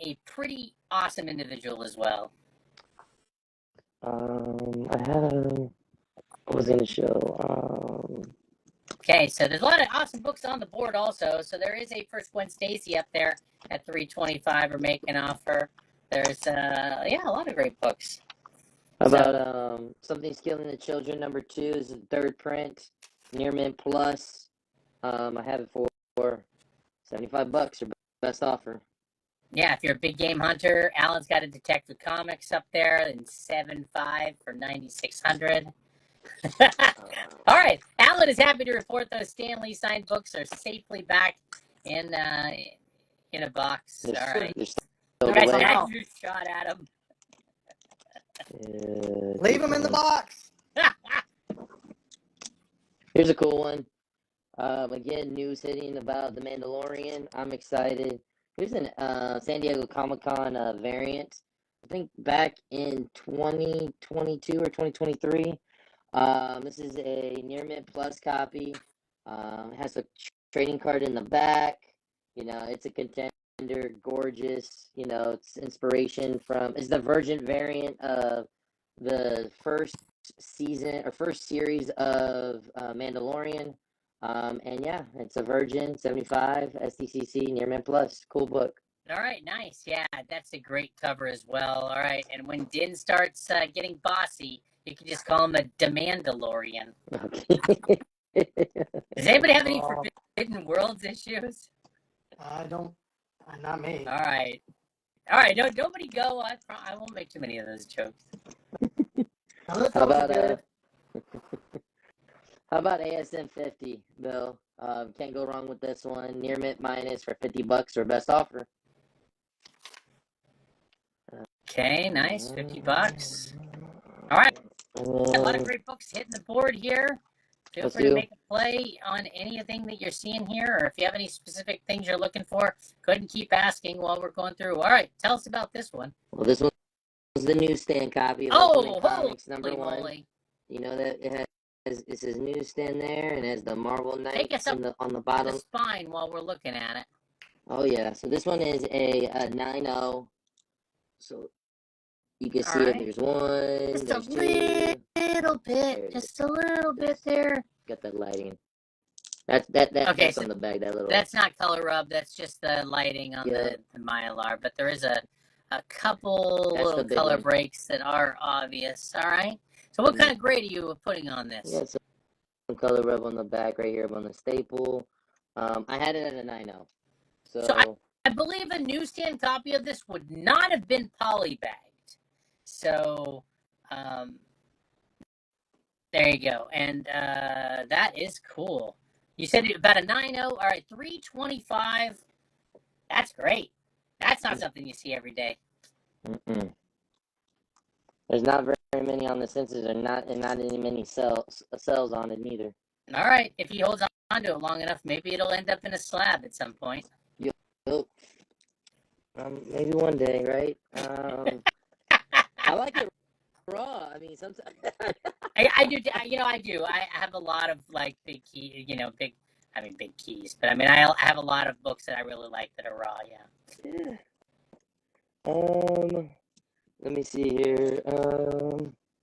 a pretty awesome individual as well. I was going to show. Okay, so there's a lot of awesome books on the board also. So there is a First Gwen Stacy up there at $3.25 or make an offer. There's a lot of great books. How about Something's Killing the Children #2 is the third print, Near Mint Plus. I have it for $75 or best offer. Yeah, if you're a big game hunter, Alan's got a Detective Comics up there in 7.5 for $9,600. All right, Alan is happy to report those Stan Lee signed books are safely back in a box. All right, that's your shot at him. Leave them in the box. Here's a cool one. Again, news hitting about The Mandalorian. I'm excited. Here's an San Diego Comic-Con variant. I think back in 2022 or 2023. This is a Near Mint Plus copy. It has a trading card in the back. You know, it's a contender, gorgeous. You know, it's inspiration from. It's the Virgin variant of the first season or first series of Mandalorian. And yeah, it's a Virgin 75 SDCC Near Mint Plus. Cool book. All right, nice. Yeah, that's a great cover as well. All right, and when Din starts getting bossy, you can just call him a Demandalorian. Okay. Does anybody have any Forbidden Worlds issues? I don't. Not me. All right. All right, no, nobody go. I won't make too many of those jokes. How about how about ASM 50, Bill? Can't go wrong with this one. Near Mint Minus for $50 or best offer. Okay, nice, $50. All right, a lot of great books hitting the board here. Feel free to make a play on anything that you're seeing here, or if you have any specific things you're looking for, go ahead and keep asking while we're going through. All right, tell us about this one. Well, this one was the newsstand copy of Ultimate Comics #1. Moly. You know that it says newsstand there, and it has the Marvel Knights on the bottom. The spine while we're looking at it. Oh yeah, so this one is a 9.0. So you can see it. There's one. Just there's a little bit. Just a little bit there. Got that lighting. That's okay, so on the bag. That little. That's not color rub. That's just the lighting on the Mylar. But there is a couple little color breaks that are obvious. All right. So what kind of grade are you putting on this? Yeah, so some color rub on the back right here on the staple. I had it at a 9.0. So I believe a newsstand copy of this would not have been polybagged. So there you go. And that is cool. You said about a 9.0. All right, 325. That's great. That's not something you see every day. Mm-mm. There's not very many on the Senses, and not any many cells on it either. All right, if he holds on to it long enough, maybe it'll end up in a slab at some point. Yep. Maybe one day, right? I like it raw. I mean, sometimes I do. I do. I have a lot of like big key. Big keys, but I mean, I have a lot of books that I really like that are raw. Yeah. Let me see here.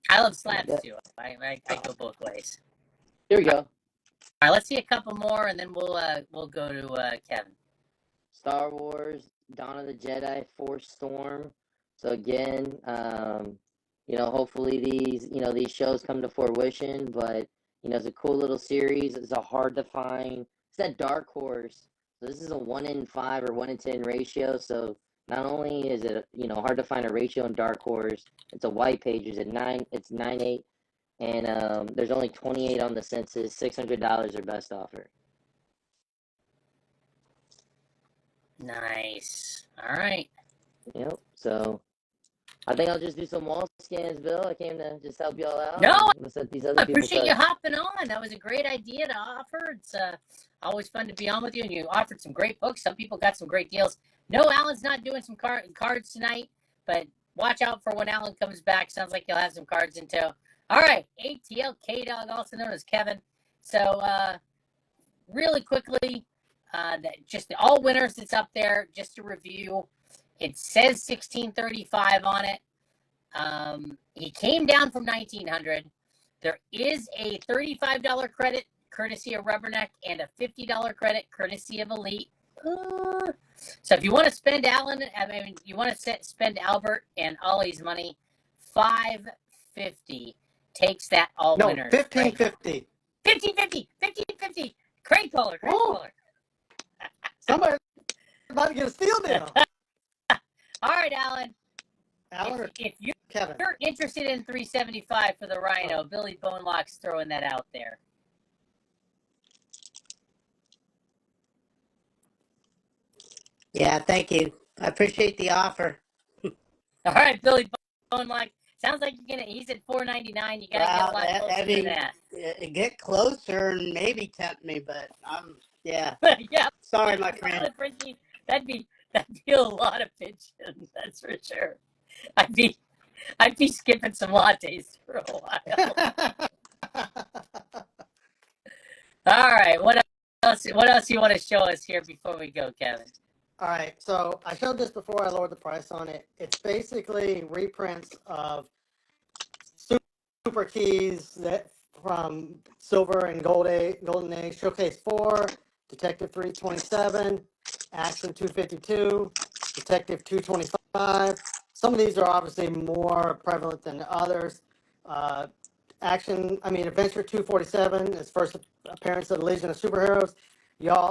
I love slabs too. I go both ways. Here we go. All right, let's see a couple more, and then we'll go to Kevin. Star Wars, Dawn of the Jedi, Force Storm. So again, hopefully these shows come to fruition. But it's a cool little series. It's a hard to find. It's that Dark Horse. So this is a 1 in 5 or 1 in 10 ratio. So not only is it hard to find a ratio in Dark Horse, it's a white pages at 9. It's 9.8, and there's only 28 on the Senses. $600 their best offer. Nice. All right. Yep. So I think I'll just do some wall scans, Bill. I came to just help y'all out. No, I appreciate you hopping on. That was a great idea to offer. It's always fun to be on with you, and you offered some great books. Some people got some great deals. No, Alan's not doing some cards tonight, but watch out for when Alan comes back. Sounds like he'll have some cards in tow. All right, ATL K-Dog, also known as Kevin. So really quickly, just the all winners that's up there, just to review. It says 1635 on it. He came down from 1900. There is a $35 credit courtesy of Rubberneck and a $50 credit courtesy of Elite. So if you want to spend spend Albert and Ollie's money, $550 takes that all winners. $15.50. $15.50. Crate puller. Somebody's about to get a steal deal. All right, Alan. If you're Kevin. interested in 375 for the Rhino, Billy Bonelock's throwing that out there. Yeah, thank you. I appreciate the offer. All right, Billy Bonelock. Sounds like he's at $4.99. You gotta get a lot closer than that. Get closer and maybe tempt me, but yeah. Yeah. Sorry, my friend. That'd be a lot of pitching, that's for sure. I'd be skipping some lattes for a while. All right, what else you want to show us here before we go, Kevin? All right, so I showed this before I lowered the price on it. It's basically reprints of super keys that from Silver and Golden Age, Showcase 4, Detective 327, Action 252, Detective 225. Some of these are obviously more prevalent than others. Adventure 247 is first appearance of the Legion of Superheroes.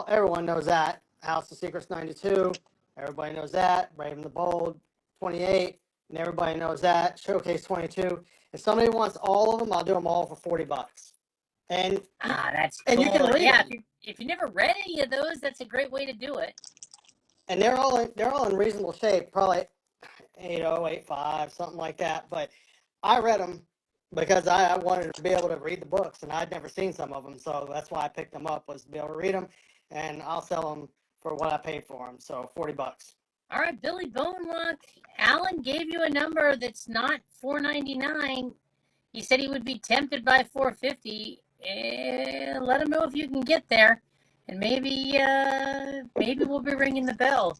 Everyone knows that. House of Secrets 92, everybody knows that. Brave and the Bold 28, and everybody knows that. Showcase 22. If somebody wants all of them, I'll do them all for $40. And that's and cool. You can read them. If you never read any of those, that's a great way to do it. And they're all in reasonable shape, probably 80, 85, something like that. But I read them because I wanted to be able to read the books, and I'd never seen some of them, so that's why I picked them up, was to be able to read them, and I'll sell them for what I paid for them, so $40. All right, Billy Bonelock. Alan gave you a number that's not $4.99. He said he would be tempted by $4.50. Let him know if you can get there, and maybe we'll be ringing the bell.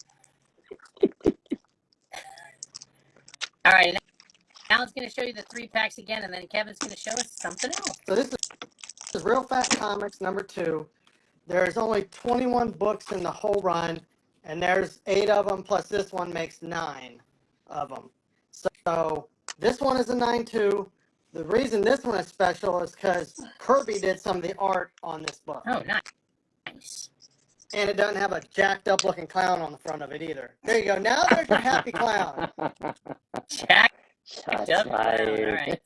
All right, Alan's going to show you the 3-packs again, and then Kevin's going to show us something else. So this is Real Fat Comics number 2. There's only 21 books in the whole run, and there's 8 of them, plus this one makes 9 of them. So this one is a 9.2. The reason this one is special is because Kirby did some of the art on this book. Oh, nice. And it doesn't have a jacked up looking clown on the front of it either. There you go. Now there's your happy clown. Jacked Shots up fired. All right.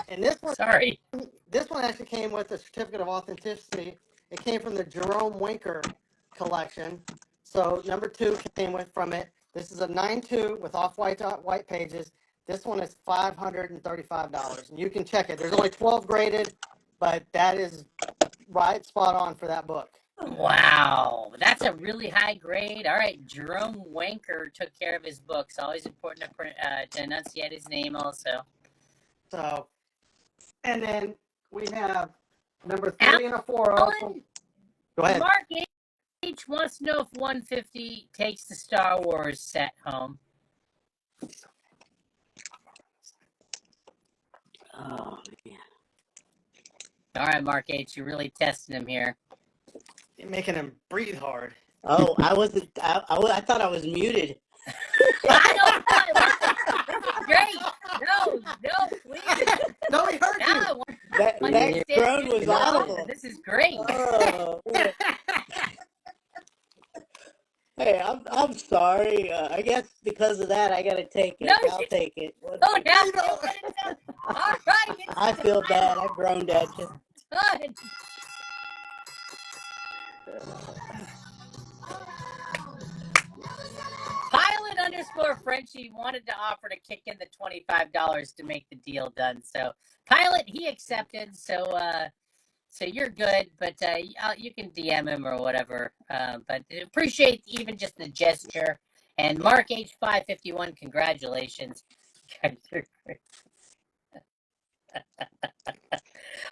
And this one, Sorry. this one actually came with a certificate of authenticity. It came from the Jerome Winker collection. So number 2 came with from it. This is a 9.2 with off-white white pages. This one is $535, and you can check it. There's only 12 graded, but that is right spot on for that book. Wow, that's a really high grade. All right, Jerome Wanker took care of his books. Always important to enunciate his name also. So, and then we have number 3 and a 4. Alan, Go ahead. Mark H wants to know if 150 takes the Star Wars set home. Oh, man. All right, Mark H, you're really testing him here. You're making him breathe hard. Oh, I wasn't. I thought I was muted. Great. No, please. No, he heard Now I you. want That to groan understand was you. audible. This is great. Oh. Hey, I'm sorry. I guess because of that, I gotta take it. No, I'll take it. Oh, now all right. I feel bad. I groaned at you. Done. Pilot_Frenchie wanted to offer to kick in the $25 to make the deal done. So Pilot, he accepted. So you're good, but you can DM him or whatever. But appreciate even just the gesture. And Mark H551, congratulations.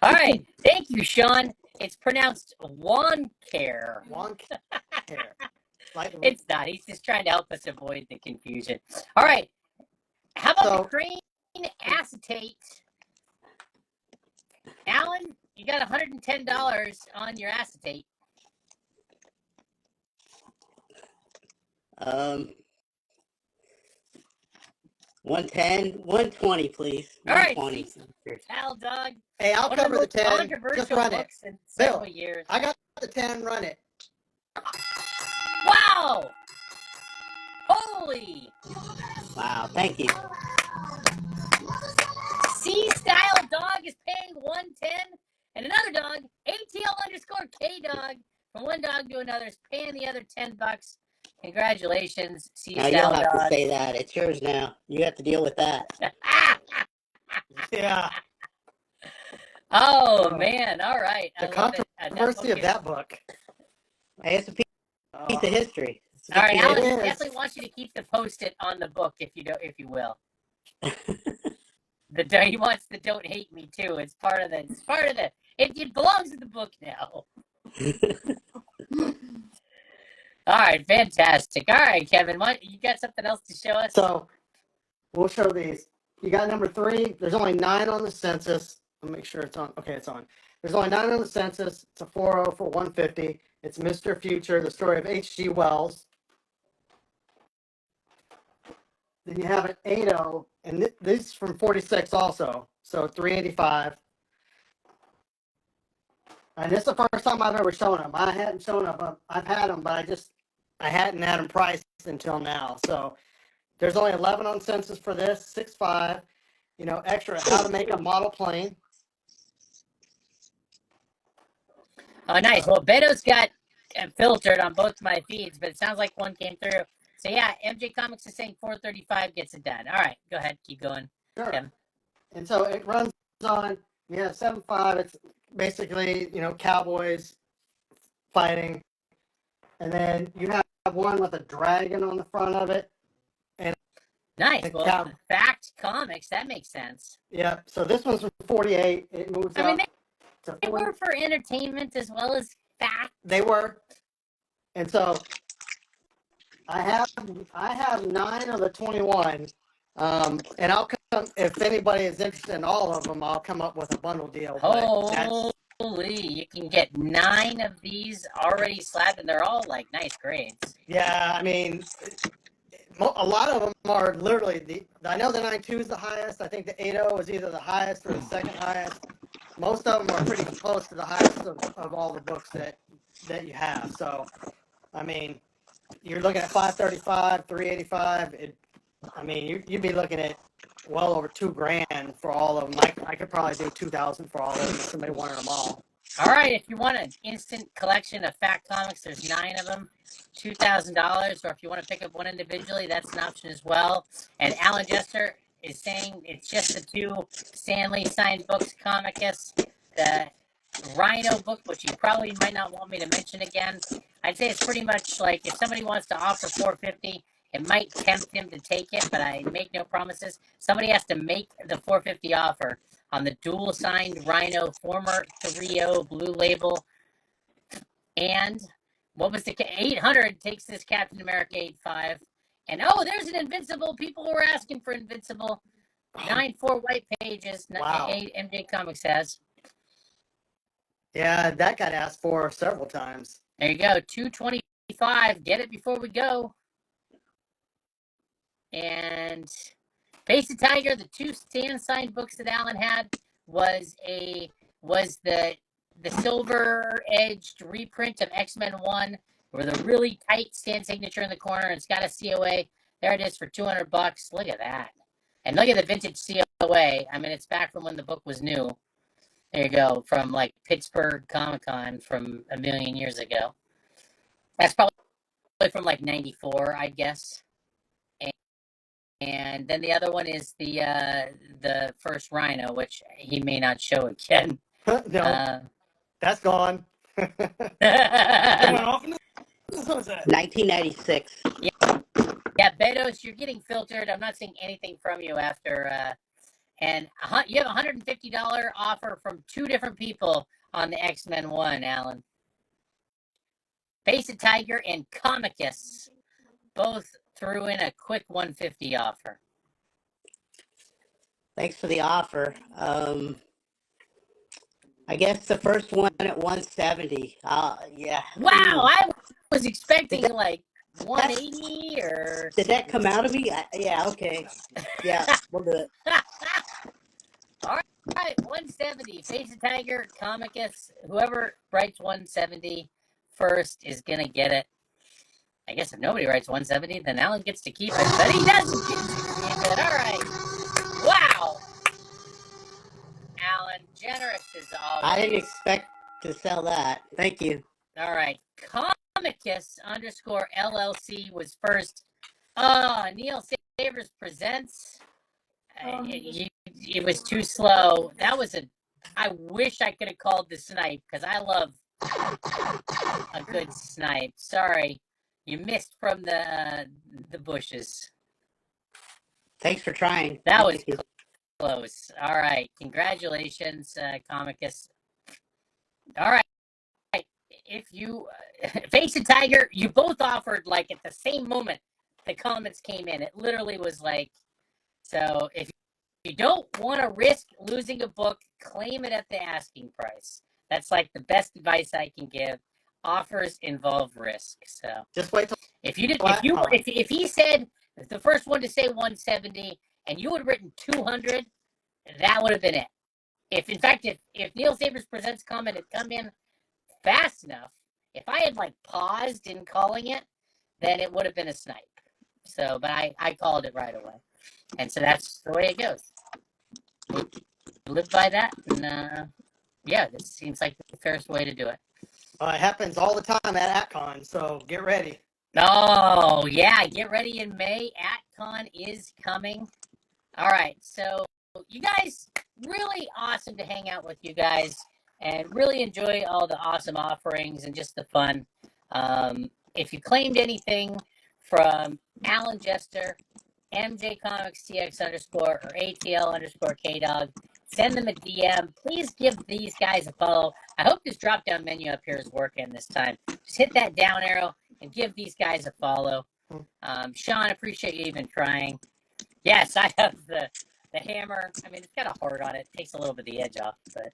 All right, thank you, Sean. It's pronounced Woncare. Woncare. Like, It's not. He's just trying to help us avoid the confusion. All right. How about the Crane acetate? Alan, you got $110 on your acetate. 110, 120, please. All right, 120. Hal Dog. hey, I'll One of cover the 10. controversial Just run it. books in several Bill, years. I got the 10. Run it. Wow! Holy! Wow, thank you. C-Style Dog is paying 110, and another dog, ATL_K-Dog, from one dog to another, is paying the other $10. Congratulations, Now C-Style you'll have to Dog. say that. It's yours now. You have to deal with that. Yeah. Oh, man. All right. The controversy of that book. Hey, it's a piece of history. All right, Alan It is. definitely wants you to keep the Post-it on the book, if you will. He wants the "Don't Hate Me" too. It's part of the. It belongs in the book now. All right, fantastic. All right, Kevin, you got something else to show us? So we'll show these. You got number 3. There's only 9 on the census. I'll make sure it's on. Okay, it's on. There's only 9 on the census. It's a 4.0 for 150. It's Mr. Future, the story of H.G. Wells. Then you have an 8.0, and this is from 46 also. So 385. And this is the first time I've ever shown them. I hadn't shown them. I've had them, but I hadn't had them priced until now. So there's only 11 on census for this, 6.5. Extra how to make a model plane. Oh, nice. Well, Beto's got filtered on both my feeds, but it sounds like one came through. So yeah, MJ Comics is saying 435 gets it done. All right, go ahead, keep going. Sure. Kevin. And so it runs on. You have 7.5. It's basically cowboys fighting, and then you have one with a dragon on the front of it. Nice. Well, Fact Comics, that makes sense. Yeah. So this one's from 48. It moves up. They were for entertainment as well as fact. They were, and so I have 9 of the 21, and I'll come if anybody is interested in all of them. I'll come up with a bundle deal. Holy! You can get 9 of these already slabbed, and they're all like nice grades. Yeah, I mean, a lot of them are literally I know the 9.2 is the highest. I think the 8.0 is either the highest or the second highest. Most of them are pretty close to the highest of all the books that you have. So, I mean, you're looking at 535, 385. I mean, you'd be looking at well over $2,000 for all of them. I could probably do 2,000 for all of them if somebody wanted them all. All right, if you want an instant collection of Fat Comics, there's 9 of them, $2,000. Or if you want to pick up one individually, that's an option as well. And Alan Jester is saying it's just the 2 Stan Lee signed books, Comicus, the Rhino book, which you probably might not want me to mention again. I'd say it's pretty much like if somebody wants to offer $450, it might tempt him to take it, but I make no promises. Somebody has to make the $450 offer on the dual signed Rhino former 3-0 blue label. And what was the 800 takes this Captain America 85. And oh, there's an Invincible. People were asking for Invincible. 9-4 white pages. Wow. MJ Comics has. Yeah, that got asked for several times. There you go. $225. Get it before we go. And Face the Tiger, the 2 Stan signed books that Alan had was the silver edged reprint of X-Men 1 with a really tight Stan signature in the corner, and it's got a COA. There it is for $200. Look at that. And look at the vintage COA. I mean, it's back from when the book was new. There you go, from like Pittsburgh Comic-Con from a million years ago. That's probably from like 94, I guess. And then the other one is the first Rhino, which he may not show again. No, that's gone. 1996. Yeah, Betos, you're getting filtered. I'm not seeing anything from you after. And you have a $150 offer from 2 different people on the X-Men 1, Alan. Face the Tiger and Comicus both threw in a quick $150 offer. Thanks for the offer. I guess the first one at 170. Yeah. Wow, I was expecting like 180 or. Did that come out of me? Yeah, okay. Yeah, we'll do it. All right, 170. Face the Tiger, Comicus. Whoever writes 170 first is going to get it. I guess if nobody writes 170, then Alan gets to keep it. But he doesn't get to keep it. All right. Wow. Alan, generous as always. I didn't expect to sell that. Thank you. All right. Comicus _LLC was first. Neil Savers presents. It was too slow. That was I wish I could have called the snipe because I love a good snipe. Sorry. You missed from the bushes. Thanks for trying. That was close. All right. Congratulations, Comicus. All right. If you Face the Tiger, you both offered like at the same moment the comments came in. It literally was like, so if you don't want to risk losing a book, claim it at the asking price. That's like the best advice I can give. Offers involve risk. So just wait till if he said the first one to say 170 and you would have written 200, that would have been it. If Neil Savers presents comment had come in fast enough, if I had like paused in calling it, then it would have been a snipe. So, but I called it right away, and so that's the way it goes. Live by that, and yeah, this seems like the fairest way to do it. it happens all the time at AtCon, so get ready. Oh, yeah, get ready in May. AtCon is coming. All right, so you guys, really awesome to hang out with you guys and really enjoy all the awesome offerings and just the fun. If you claimed anything from Alan Jester, MJ Comics TX _ or ATL _ KDog, send them a DM. Please give these guys a follow. I hope this drop-down menu up here is working this time. Just hit that down arrow and give these guys a follow. Sean, appreciate you even trying. Yes, I have the hammer. I mean, it's got a heart on it. It takes a little bit of the edge off. But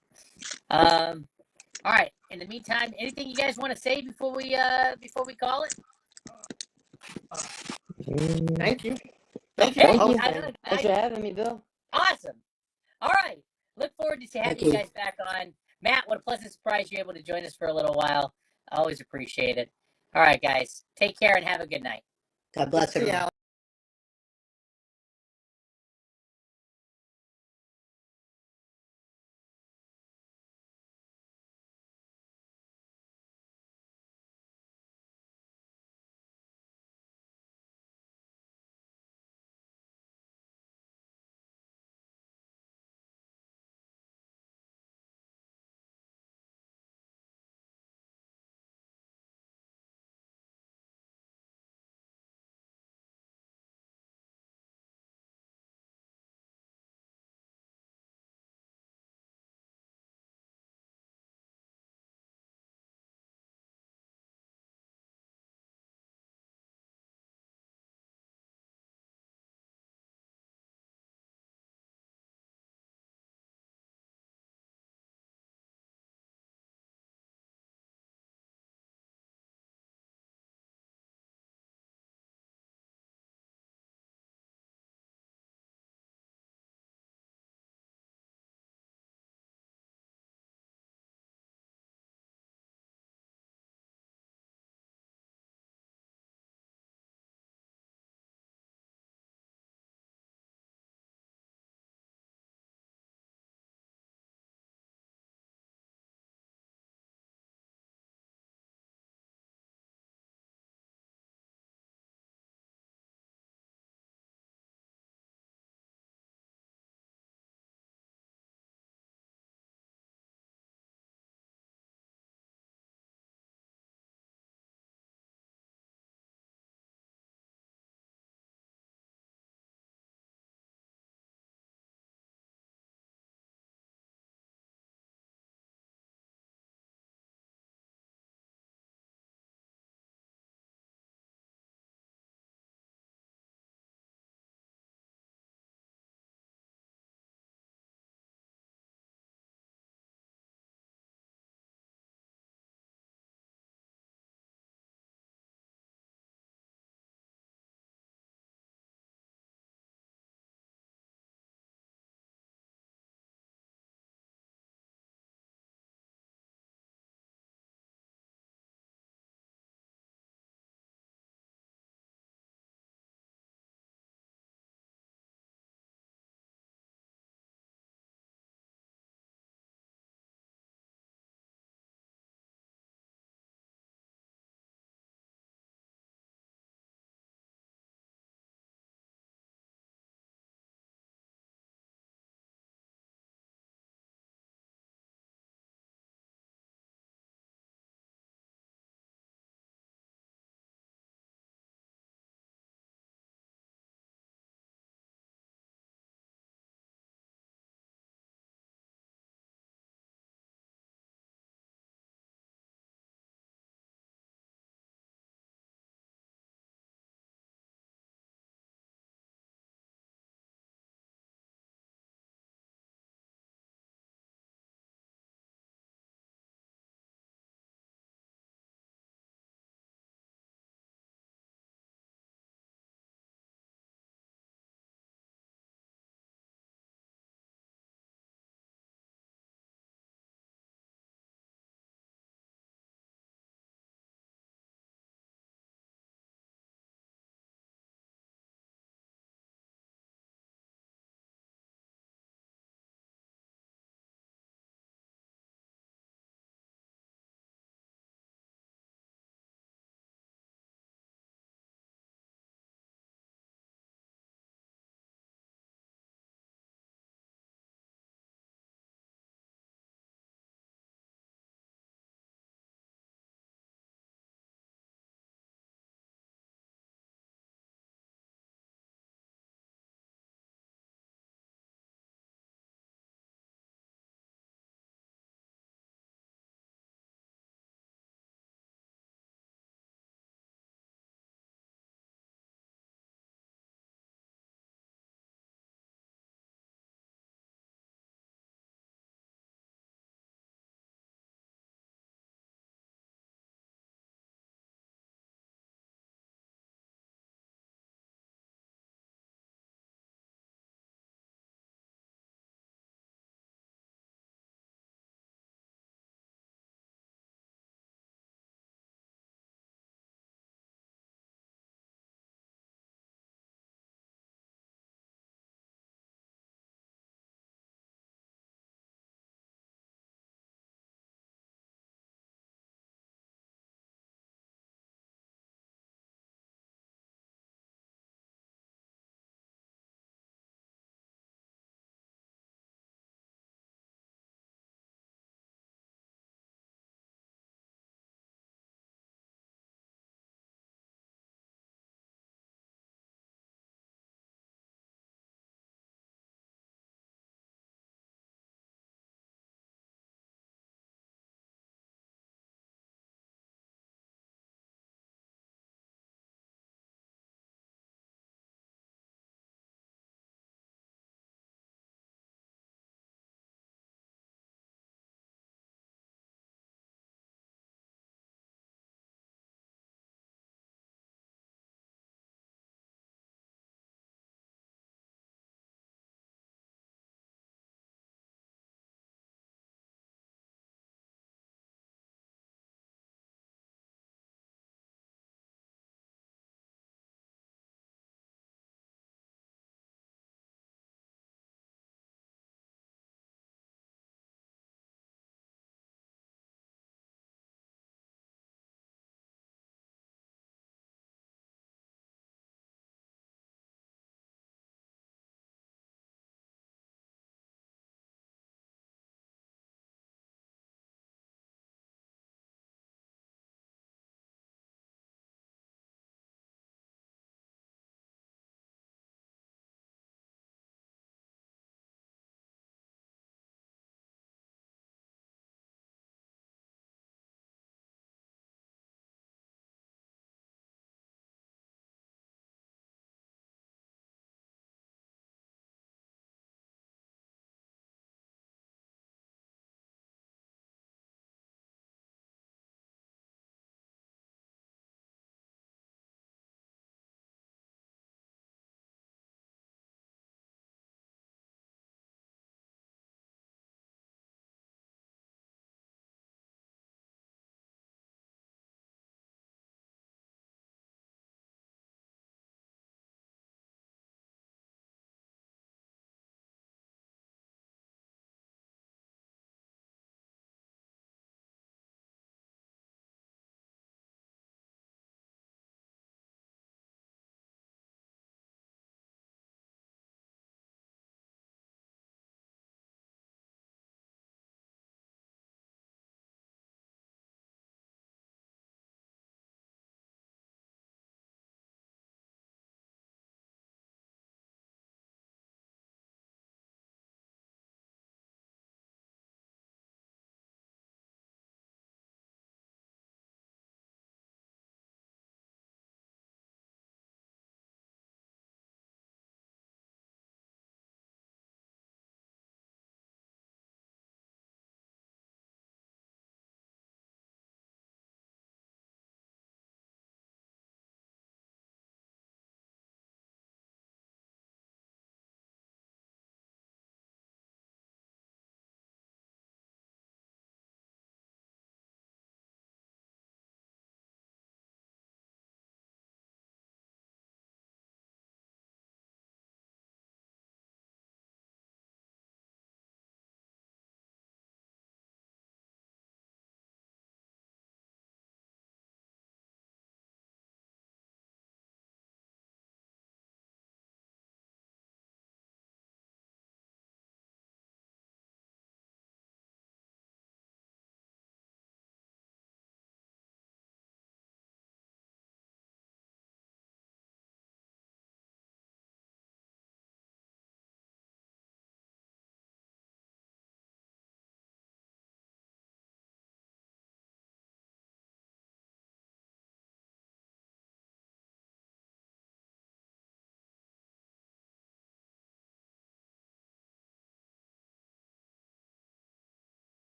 all right. In the meantime, anything you guys want to say before we call it? Thank you. Thank you. Thanks for having me, Bill. Awesome. All right. Look forward to having you guys back on. Matt, what a pleasant surprise you're able to join us for a little while. Always appreciate it. All right, guys. Take care and have a good night. God bless everyone.